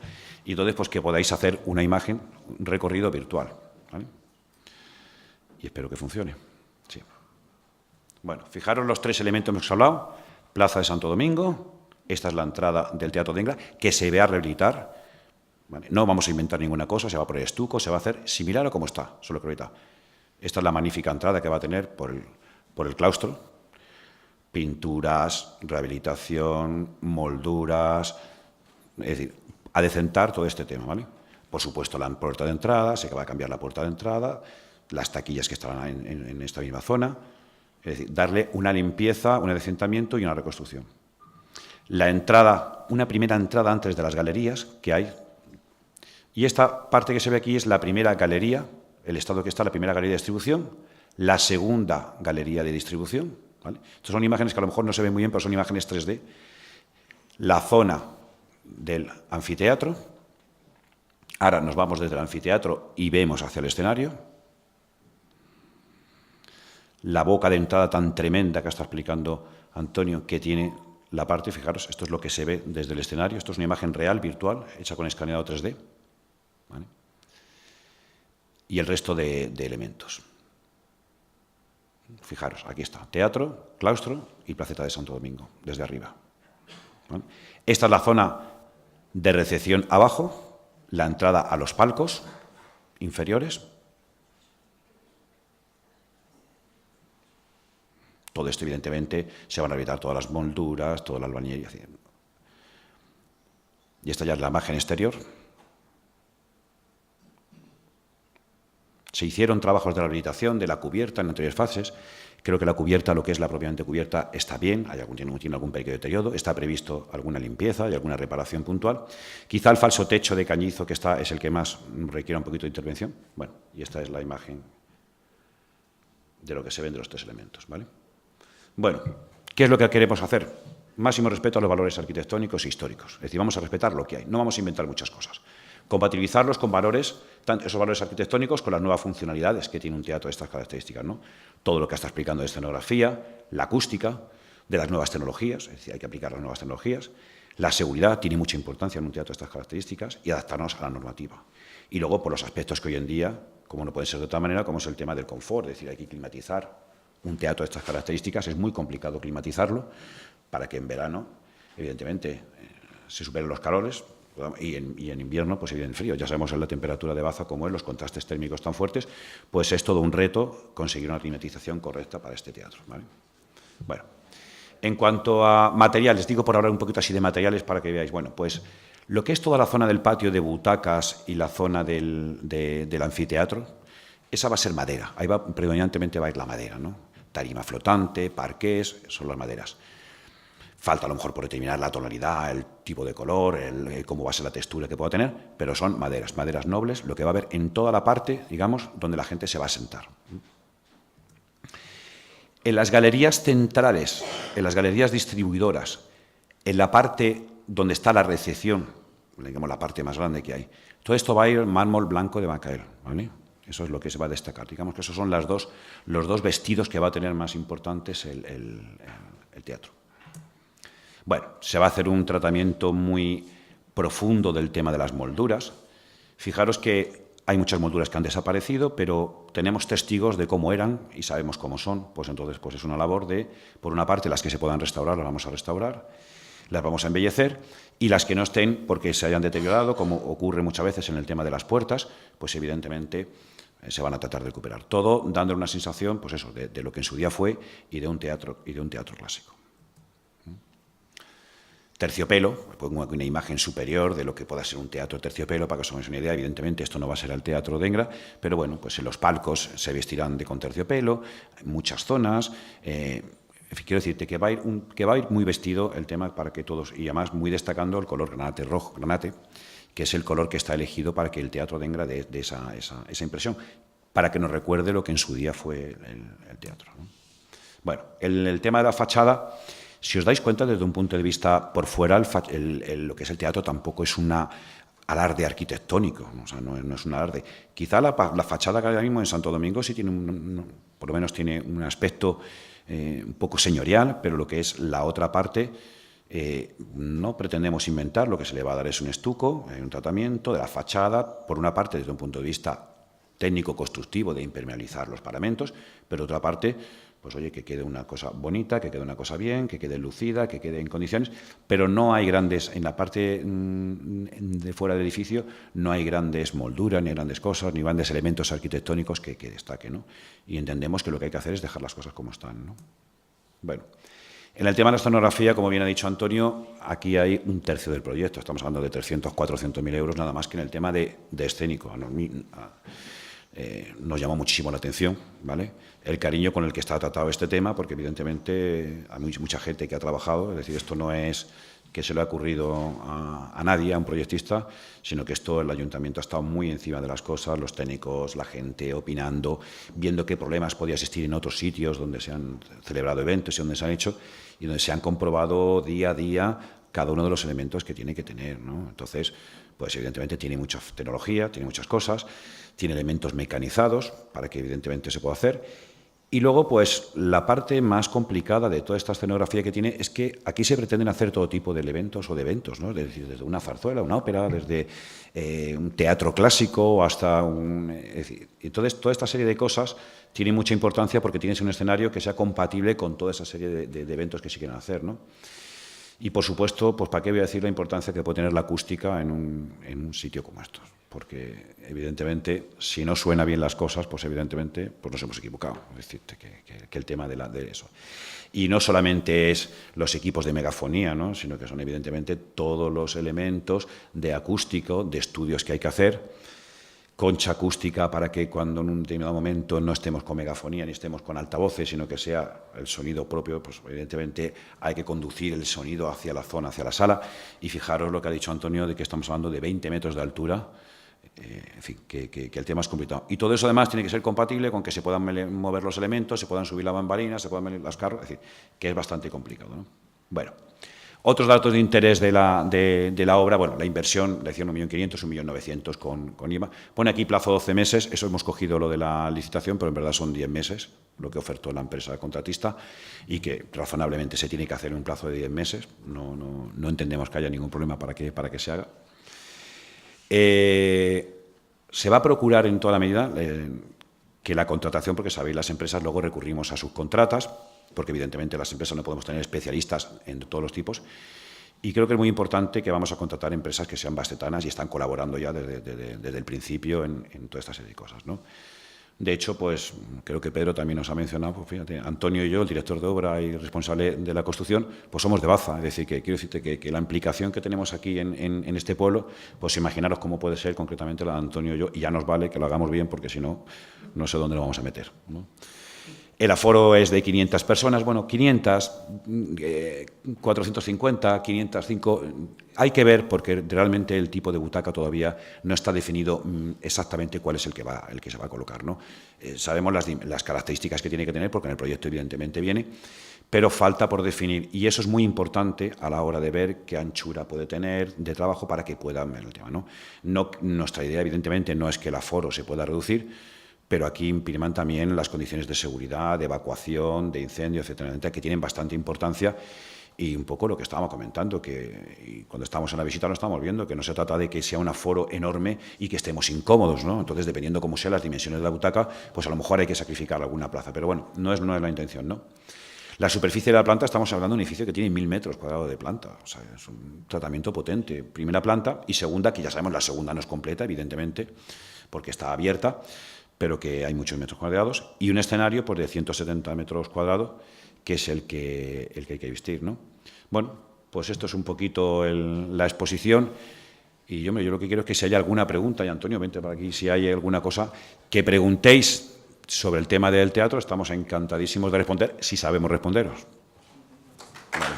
[SPEAKER 4] y entonces pues que podáis hacer una imagen, un recorrido virtual, ¿vale? Y espero que funcione. Sí. Bueno, fijaros los tres elementos que hemos hablado. Plaza de Santo Domingo, esta es la entrada del Teatro Dengra, que se ve a rehabilitar. ¿vale? No vamos a inventar ninguna cosa, se va a poner estuco, se va a hacer similar a como está, solo que ahorita. Esta es la magnífica entrada que va a tener por el claustro. Pinturas, rehabilitación, molduras, es decir, adecentar todo este tema, ¿vale? Por supuesto, la puerta de entrada, sé que va a cambiar la puerta de entrada, las taquillas que estarán en esta misma zona, es decir, darle una limpieza, un adecentamiento y una reconstrucción. La entrada, una primera entrada antes de las galerías que hay, y esta parte que se ve aquí es la primera galería, el estado que está, la primera galería de distribución, la segunda galería de distribución, ¿vale? Estas son imágenes que a lo mejor no se ven muy bien, pero son imágenes 3D. La zona del anfiteatro. Ahora nos vamos desde el anfiteatro y vemos hacia el escenario. La boca de entrada tan tremenda que está explicando Antonio, que tiene la parte, fijaros, esto es lo que se ve desde el escenario, esto es una imagen real, virtual, hecha con escaneado 3D. ¿Vale? Y el resto de elementos. Fijaros, aquí está, teatro, claustro y placeta de Santo Domingo, desde arriba. ¿Vale? Esta es la zona de recepción abajo, la entrada a los palcos inferiores. Todo esto, evidentemente, se van a evitar todas las molduras, toda la albañilería. Y esta ya es la imagen exterior. Se hicieron trabajos de rehabilitación de la cubierta en anteriores fases. Creo que la cubierta, lo que es la propiamente cubierta, está bien, tiene algún pequeño deterioro, está previsto alguna limpieza y alguna reparación puntual. Quizá el falso techo de cañizo que está es el que más requiere un poquito de intervención. Bueno, y esta es la imagen de lo que se ven de los tres elementos, ¿vale? Bueno, ¿qué es lo que queremos hacer? Máximo respeto a los valores arquitectónicos e históricos. Es decir, vamos a respetar lo que hay, no vamos a inventar muchas cosas. Compatibilizarlos con valores, esos valores arquitectónicos, con las nuevas funcionalidades que tiene un teatro de estas características, ¿no? Todo lo que está explicando de escenografía, la acústica, de las nuevas tecnologías, es decir, hay que aplicar las nuevas tecnologías. La seguridad tiene mucha importancia en un teatro de estas características y adaptarnos a la normativa. Y luego, por los aspectos que hoy en día, como no puede ser de otra manera, como es el tema del confort, es decir, hay que climatizar. Un teatro de estas características es muy complicado climatizarlo para que en verano, evidentemente, se superen los calores y en invierno, pues en frío. Ya sabemos en la temperatura de Baza cómo es, los contrastes térmicos tan fuertes, pues es todo un reto conseguir una climatización correcta para este teatro, ¿vale? Bueno, en cuanto a materiales, digo por hablar un poquito así de materiales para que veáis, bueno, pues lo que es toda la zona del patio de butacas y la zona del anfiteatro, esa va a ser madera, ahí predominantemente va a ir la madera, ¿no? Tarima flotante, parqués, son las maderas. Falta a lo mejor por determinar la tonalidad, el tipo de color, cómo va a ser la textura que pueda tener, pero son maderas, maderas nobles, lo que va a haber en toda la parte, digamos, donde la gente se va a sentar. En las galerías centrales, en las galerías distribuidoras, en la parte donde está la recepción, digamos la parte más grande que hay, todo esto va a ir en mármol blanco de Macael, ¿vale? Eso es lo que se va a destacar. Digamos que esos son los dos vestidos que va a tener más importantes el teatro. Bueno, se va a hacer un tratamiento muy profundo del tema de las molduras. Fijaros que hay muchas molduras que han desaparecido, pero tenemos testigos de cómo eran y sabemos cómo son. Pues entonces pues es una labor de, por una parte, las que se puedan restaurar, las vamos a restaurar, las vamos a embellecer, y las que no estén porque se hayan deteriorado, como ocurre muchas veces en el tema de las puertas, pues evidentemente se van a tratar de recuperar. Todo dándole una sensación, pues eso, de lo que en su día fue y de un teatro clásico. Terciopelo, pongo una imagen superior de lo que pueda ser un teatro terciopelo, para que os hagáis una idea. Evidentemente esto no va a ser el Teatro Dengra, pero bueno, pues en los palcos se vestirán con terciopelo, en muchas zonas. Quiero decirte que va a ir muy vestido el tema para que todos, y además muy destacando el color granate, rojo granate, que es el color que está elegido para que el Teatro Dengra dé esa impresión, para que nos recuerde lo que en su día fue el teatro, ¿no? Bueno, el tema de la fachada, si os dais cuenta, desde un punto de vista por fuera, lo que es el teatro tampoco es un alarde arquitectónico, ¿no? O sea, no es un alarde. Quizá la fachada que ahora mismo en Santo Domingo sí tiene, por lo menos tiene un aspecto un poco señorial, pero lo que es la otra parte, no pretendemos inventar, lo que se le va a dar es un estuco, un tratamiento de la fachada, por una parte desde un punto de vista técnico-constructivo de impermeabilizar los paramentos, pero otra parte pues oye, que quede una cosa bonita, que quede una cosa bien, que quede lucida, que quede en condiciones, pero no hay grandes, en la parte de fuera del edificio, no hay grandes molduras, ni grandes cosas, ni grandes elementos arquitectónicos que destaquen, ¿no? Y entendemos que lo que hay que hacer es dejar las cosas como están, ¿no? Bueno, en el tema de la escenografía, como bien ha dicho Antonio, aquí hay un tercio del proyecto, estamos hablando de 300, 400.000 euros nada más que en el tema de escénico. Nos llamó muchísimo la atención, ¿vale?, el cariño con el que está tratado este tema, porque evidentemente hay mucha gente que ha trabajado, es decir, esto no es que se le ha ocurrido a nadie, a un proyectista, sino que esto, el ayuntamiento ha estado muy encima de las cosas, los técnicos, la gente opinando, viendo qué problemas podía existir en otros sitios donde se han celebrado eventos y donde se han hecho, y donde se han comprobado día a día cada uno de los elementos que tiene que tener, ¿no? Entonces, pues evidentemente tiene mucha tecnología, tiene muchas cosas, tiene elementos mecanizados para que evidentemente se pueda hacer. Y luego, pues, la parte más complicada de toda esta escenografía que tiene es que aquí se pretenden hacer todo tipo de eventos o de eventos, ¿no? Es decir, desde una zarzuela, una ópera, desde un teatro clásico hasta un... Es decir, entonces, toda esta serie de cosas tiene mucha importancia porque tienes un escenario que sea compatible con toda esa serie de eventos que se quieren hacer, ¿no? Y, por supuesto, pues, ¿para qué voy a decir la importancia que puede tener la acústica en un sitio como estos? Porque, evidentemente, si no suena bien las cosas, pues, evidentemente, pues nos hemos equivocado. Es decir, que el tema de eso. Y no solamente es los equipos de megafonía, ¿no?, sino que son, evidentemente, todos los elementos de acústico, de estudios que hay que hacer, concha acústica para que cuando en un determinado momento no estemos con megafonía ni estemos con altavoces, sino que sea el sonido propio, pues evidentemente hay que conducir el sonido hacia la zona, hacia la sala. Y fijaros lo que ha dicho Antonio, de que estamos hablando de 20 metros de altura. En fin, que el tema es complicado. Y todo eso además tiene que ser compatible con que se puedan mover los elementos, se puedan subir las bambalinas, se puedan mover las carros, es decir, que es bastante complicado, ¿no? Bueno. Otros datos de interés de la obra, bueno, la inversión, la hicieron 1.500.000, 1.900.000 con IVA. Pone aquí plazo 12 meses, eso hemos cogido lo de la licitación, pero en verdad son 10 meses, lo que ofertó la empresa contratista, y que razonablemente se tiene que hacer en un plazo de 10 meses. No entendemos que haya ningún problema para que se haga. Se va a procurar en toda la medida que la contratación, porque sabéis, las empresas luego recurrimos a subcontratas, porque evidentemente las empresas no podemos tener especialistas en todos los tipos, y creo que es muy importante que vamos a contratar empresas que sean basetanas y están colaborando ya desde el principio en toda esta serie de cosas, ¿no? De hecho, pues creo que Pedro también nos ha mencionado, pues fíjate, Antonio y yo, el director de obra y responsable de la construcción, pues somos de Baza, es decir, que quiero decirte que la implicación que tenemos aquí en este pueblo, pues imaginaros cómo puede ser concretamente la de Antonio y yo, y ya nos vale que lo hagamos bien, porque si no, no sé dónde lo vamos a meter, ¿no? El aforo es de 500 personas, bueno, 500, 450, 505, hay que ver porque realmente el tipo de butaca todavía no está definido exactamente cuál es el que se va a colocar, ¿no? Sabemos las características que tiene que tener porque en el proyecto evidentemente viene, pero falta por definir y eso es muy importante a la hora de ver qué anchura puede tener de trabajo para que pueda ver el tema, ¿no? Nuestra idea evidentemente no es que el aforo se pueda reducir, pero aquí impriman también las condiciones de seguridad, de evacuación, de incendio, etcétera, que tienen bastante importancia y un poco lo que estábamos comentando, que cuando estábamos en la visita lo estábamos viendo, que no se trata de que sea un aforo enorme y que estemos incómodos, ¿no? Entonces, dependiendo cómo sean las dimensiones de la butaca, pues a lo mejor hay que sacrificar alguna plaza, pero bueno, no es la intención, ¿no? La superficie de la planta, estamos hablando de un edificio que tiene 1.000 metros cuadrados de planta, o sea, es un tratamiento potente. Primera planta y segunda, que ya sabemos, la segunda no es completa, evidentemente, porque está abierta, pero que hay muchos metros cuadrados, y un escenario pues, de 170 metros cuadrados, que es el que hay que vestir, ¿no? Bueno, pues esto es un poquito la exposición, y yo lo que quiero es que si hay alguna pregunta, y Antonio, vente para aquí, si hay alguna cosa, que preguntéis sobre el tema del teatro, estamos encantadísimos de responder, si sabemos responderos. Vale.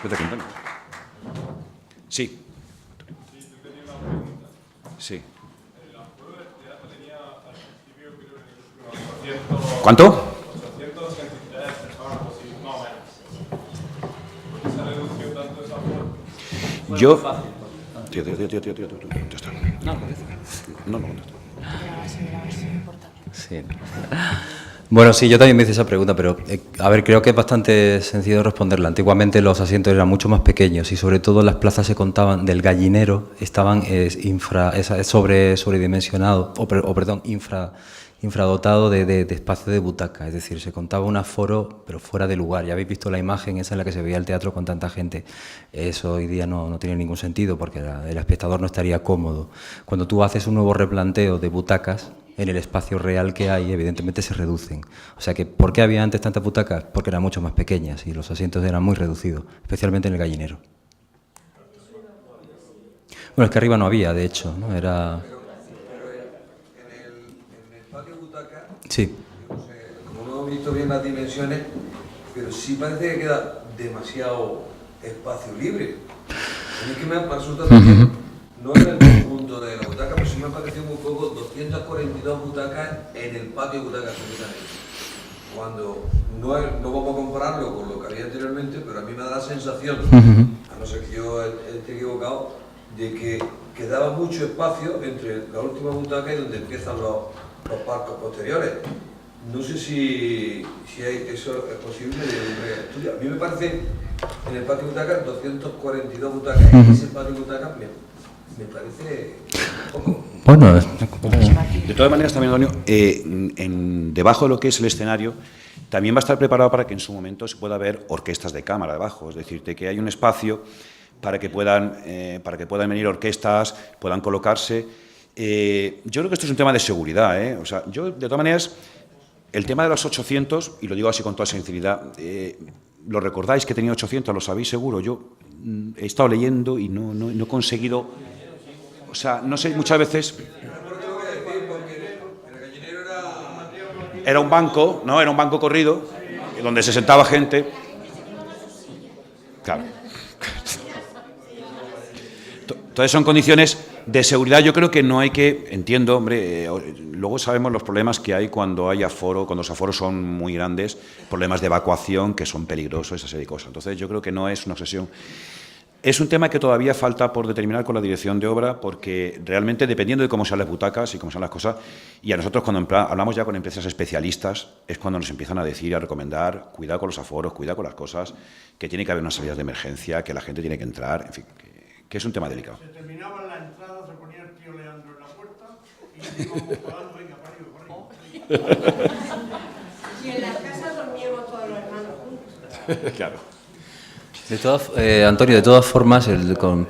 [SPEAKER 4] Vete contando. Sí. Sí. ¿Cuánto?
[SPEAKER 5] 883 personas, más o menos. ¿Por qué se ha reducido tanto esa aforo?
[SPEAKER 4] Yo... Tío, ya está. No,
[SPEAKER 3] Sí. Bueno, sí, yo también me hice esa pregunta, pero a ver, creo que es bastante sencillo responderla. Antiguamente los asientos eran mucho más pequeños y sobre todo las plazas se contaban del gallinero, estaban sobredimensionados, infradotado de espacio de butaca, es decir, se contaba un aforo, pero fuera de lugar. Ya habéis visto la imagen esa en la que se veía el teatro con tanta gente. Eso hoy día no tiene ningún sentido porque el espectador no estaría cómodo. Cuando tú haces un nuevo replanteo de butacas, en el espacio real que hay, evidentemente se reducen. O sea que, ¿por qué había antes tantas butacas? Porque eran mucho más pequeñas y los asientos eran muy reducidos, especialmente en el gallinero. Bueno, es que arriba no había, de hecho, ¿no? Era...
[SPEAKER 6] En el patio butaca,
[SPEAKER 3] Sí.
[SPEAKER 6] como no hemos visto bien las dimensiones, pero sí parece que queda demasiado espacio libre. A mí que me resulta también, no en el conjunto de la butaca, pero sí me ha parecido muy poco 242 butacas en el patio butaca absolutamente. Cuando no vamos a compararlo con lo que había anteriormente, pero a mí me da la sensación, a no ser que yo esté equivocado, de que quedaba mucho espacio entre la última butaca y donde empiezan los palcos posteriores. No sé si eso es posible de un estudio. A mí me parece, en el patio butaca, 242 butacas, y ese patio butaca me parece poco.
[SPEAKER 3] Bueno,
[SPEAKER 4] De todas maneras, también, Antonio, debajo de lo que es el escenario, también va a estar preparado para que en su momento se pueda ver orquestas de cámara debajo. Es decir, que hay un espacio para que puedan venir orquestas, puedan colocarse. Yo creo que esto es un tema de seguridad, ¿eh? O sea, yo, de todas maneras, el tema de los 800, y lo digo así con toda sinceridad, ¿lo recordáis que tenía 800? ¿Lo sabéis seguro? Yo he estado leyendo y no he conseguido... O sea, no sé, muchas veces... Era un banco, ¿no? Era un banco corrido, donde se sentaba gente. Claro. Entonces son condiciones de seguridad. Yo creo que no hay que... Entiendo, hombre, luego sabemos los problemas que hay cuando hay aforo, cuando los aforos son muy grandes, problemas de evacuación que son peligrosos, esa serie de cosas. Entonces yo creo que no es una obsesión. Es un tema que todavía falta por determinar con la dirección de obra, porque realmente, dependiendo de cómo sean las butacas y cómo sean las cosas, y a nosotros cuando hablamos ya con empresas especialistas, es cuando nos empiezan a decir, a recomendar, cuidado con los aforos, cuidado con las cosas, que tiene que haber unas salidas de emergencia, que la gente tiene que entrar, en fin, que es un tema delicado.
[SPEAKER 7] Se terminaba la entrada, se ponía el tío Leandro en la puerta y íbamos pagando, venga, para arriba.
[SPEAKER 8] Y en las casas dormíamos todos los hermanos juntos.
[SPEAKER 4] Claro.
[SPEAKER 3] Antonio, de todas formas,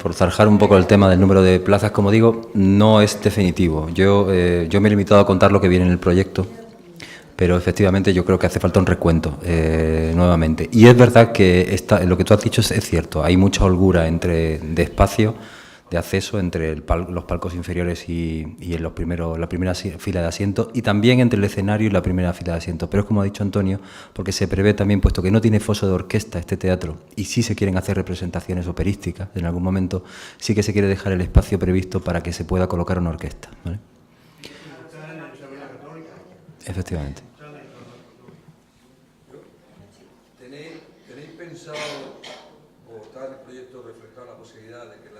[SPEAKER 3] por zanjar un poco el tema del número de plazas, como digo, no es definitivo. Yo me he limitado a contar lo que viene en el proyecto, pero efectivamente yo creo que hace falta un recuento nuevamente. Y es verdad que lo que tú has dicho es cierto, hay mucha holgura de espacio, de acceso entre los palcos inferiores y en la primera fila de asientos, y también entre el escenario y la primera fila de asientos. Pero es como ha dicho Antonio, porque se prevé también, puesto que no tiene foso de orquesta este teatro, y sí se quieren hacer representaciones operísticas en algún momento, sí que se quiere dejar el espacio previsto para que se pueda colocar una orquesta, ¿vale? Efectivamente.
[SPEAKER 6] ¿Tenéis pensado, o está en el proyecto reflejado la posibilidad de que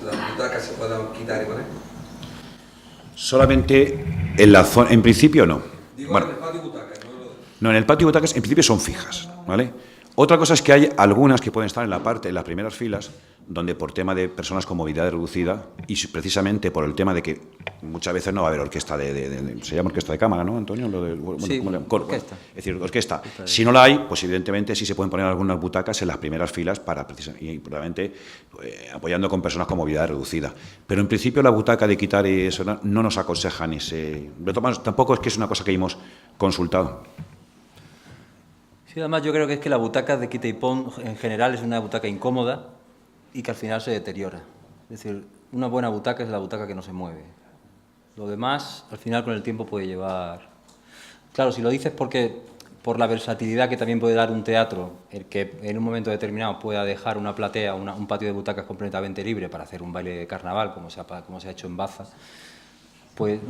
[SPEAKER 6] las butacas se puedan quitar y poner?
[SPEAKER 4] Solamente en la zona, en principio no.
[SPEAKER 6] Digo,
[SPEAKER 4] Bueno,
[SPEAKER 6] en el patio butacas,
[SPEAKER 4] no, en el patio de butacas en principio son fijas, ¿vale? Otra cosa es que hay algunas que pueden estar en las primeras filas, donde por tema de personas con movilidad reducida y precisamente por el tema de que muchas veces no va a haber orquesta se llama orquesta de cámara, ¿no, Antonio?
[SPEAKER 3] Sí,
[SPEAKER 4] orquesta. Es decir, orquesta. Si no la hay, pues evidentemente sí se pueden poner algunas butacas en las primeras filas y probablemente apoyando con personas con movilidad reducida. Pero en principio la butaca de quitar y eso no nos aconsejan ese... Tampoco es que es una cosa que hemos consultado.
[SPEAKER 3] Sí, además yo creo que es que la butaca de quita y pon en general es una butaca incómoda y que al final se deteriora. Es decir, una buena butaca es la butaca que no se mueve. Lo demás, al final con el tiempo puede llevar... Claro, si lo dices por la versatilidad que también puede dar un teatro, el que en un momento determinado pueda dejar una platea, un patio de butacas completamente libre para hacer un baile de carnaval, como se ha hecho en Baza, pues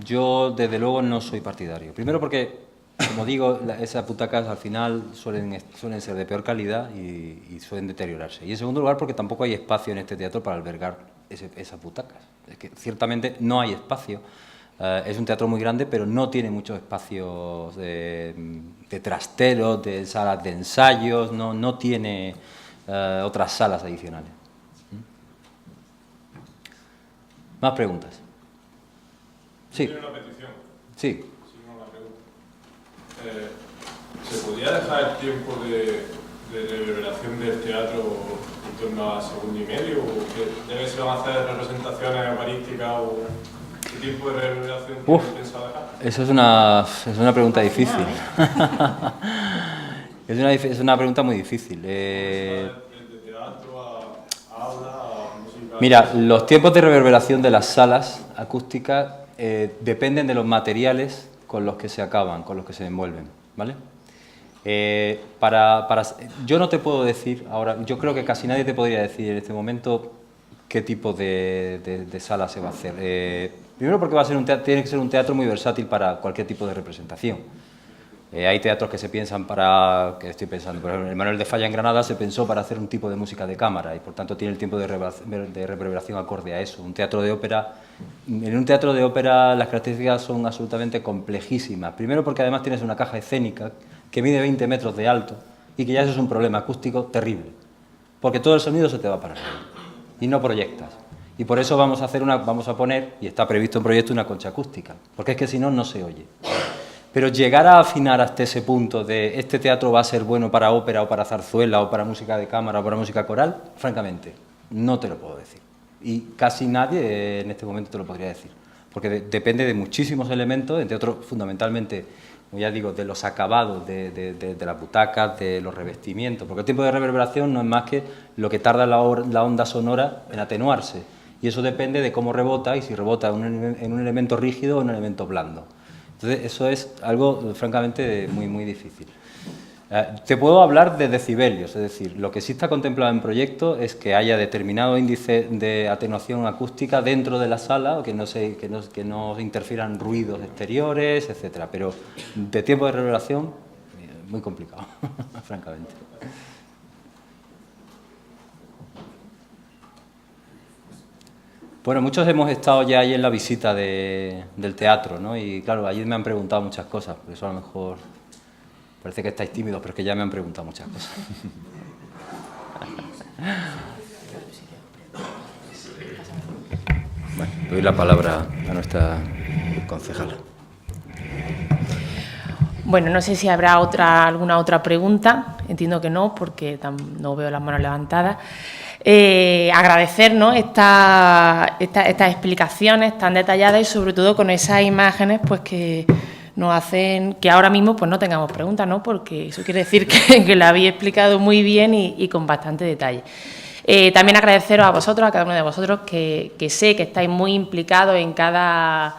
[SPEAKER 3] yo desde luego no soy partidario. Primero porque... Como digo, esas butacas al final suelen ser de peor calidad y suelen deteriorarse. Y en segundo lugar, porque tampoco hay espacio en este teatro para albergar esas butacas. Es que ciertamente no hay espacio Es un teatro muy grande, pero no tiene muchos espacios de trasteros, de salas de ensayos, no tiene otras salas adicionales. ¿Más preguntas? Sí.
[SPEAKER 5] Tiene una petición.
[SPEAKER 3] Sí.
[SPEAKER 5] Sí, no, una pregunta. ¿Se podría dejar el tiempo de reverberación del teatro en torno a segundo y medio? ¿O que debe ser van a hacer representaciones eucarísticas? ¿O qué tipo de reverberación tiene pensado dejar?
[SPEAKER 3] Eso es una pregunta difícil. Es una pregunta muy difícil.
[SPEAKER 5] De teatro a aula, a música.
[SPEAKER 3] Mira, los tiempos de reverberación de las salas acústicas dependen de los materiales con los que se acaban, con los que se envuelven, ¿vale? Yo no te puedo decir ahora, yo creo que casi nadie te podría decir en este momento qué tipo de sala se va a hacer. Primero porque tiene que ser un teatro muy versátil para cualquier tipo de representación. Hay teatros que se piensan por ejemplo, el Manuel de Falla en Granada se pensó para hacer un tipo de música de cámara y por tanto tiene el tiempo de reverberación acorde a eso. En un teatro de ópera las características son absolutamente complejísimas. Primero porque además tienes una caja escénica que mide 20 metros de alto y que ya eso es un problema acústico terrible, porque todo el sonido se te va para arriba y no proyectas. Y por eso vamos a poner, y está previsto en proyecto, una concha acústica, porque es que si no, no se oye. Pero llegar a afinar hasta ese punto de este teatro va a ser bueno para ópera o para zarzuela o para música de cámara o para música coral, francamente, no te lo puedo decir. Y casi nadie en este momento te lo podría decir, porque depende de muchísimos elementos, entre otros fundamentalmente, como ya digo, de los acabados de las butacas, de los revestimientos, porque el tiempo de reverberación no es más que lo que tarda la onda sonora en atenuarse, y eso depende de cómo rebota y si rebota en un elemento rígido o en un elemento blando. Entonces, eso es algo, francamente, muy, muy difícil. Te puedo hablar de decibelios, es decir, lo que sí está contemplado en proyecto es que haya determinado índice de atenuación acústica dentro de la sala, o que no interfieran ruidos exteriores, etcétera. Pero de tiempo de reverberación, muy complicado, francamente. Bueno, muchos hemos estado ya ahí en la visita del teatro, ¿no? Y claro, allí me han preguntado muchas cosas, por eso a lo mejor parece que estáis tímidos, pero es que ya me han preguntado muchas cosas. Bueno, doy la palabra a nuestra concejala.
[SPEAKER 1] Bueno, no sé si habrá alguna otra pregunta, entiendo que no, porque no veo las manos levantadas. Agradecer, ¿no?, estas explicaciones tan detalladas y sobre todo con esas imágenes pues que nos hacen que ahora mismo pues no tengamos preguntas, ¿no?, porque eso quiere decir que lo habéis explicado muy bien y con bastante detalle. También agradeceros a vosotros, a cada uno de vosotros, que sé que estáis muy implicados en cada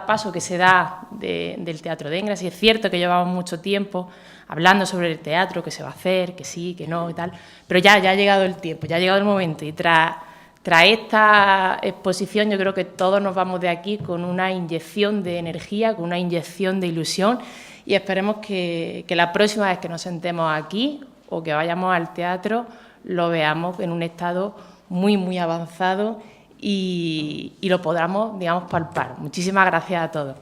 [SPEAKER 1] paso que se da del Teatro de Éngrasi. Es cierto que llevamos mucho tiempo hablando sobre el teatro, que se va a hacer, que sí, que no y tal, pero ya ha llegado el tiempo, ya ha llegado el momento y tras esta exposición yo creo que todos nos vamos de aquí con una inyección de energía, con una inyección de ilusión y esperemos que la próxima vez que nos sentemos aquí o que vayamos al teatro lo veamos en un estado muy, muy avanzado y lo podamos, digamos, palpar. Muchísimas gracias a todos.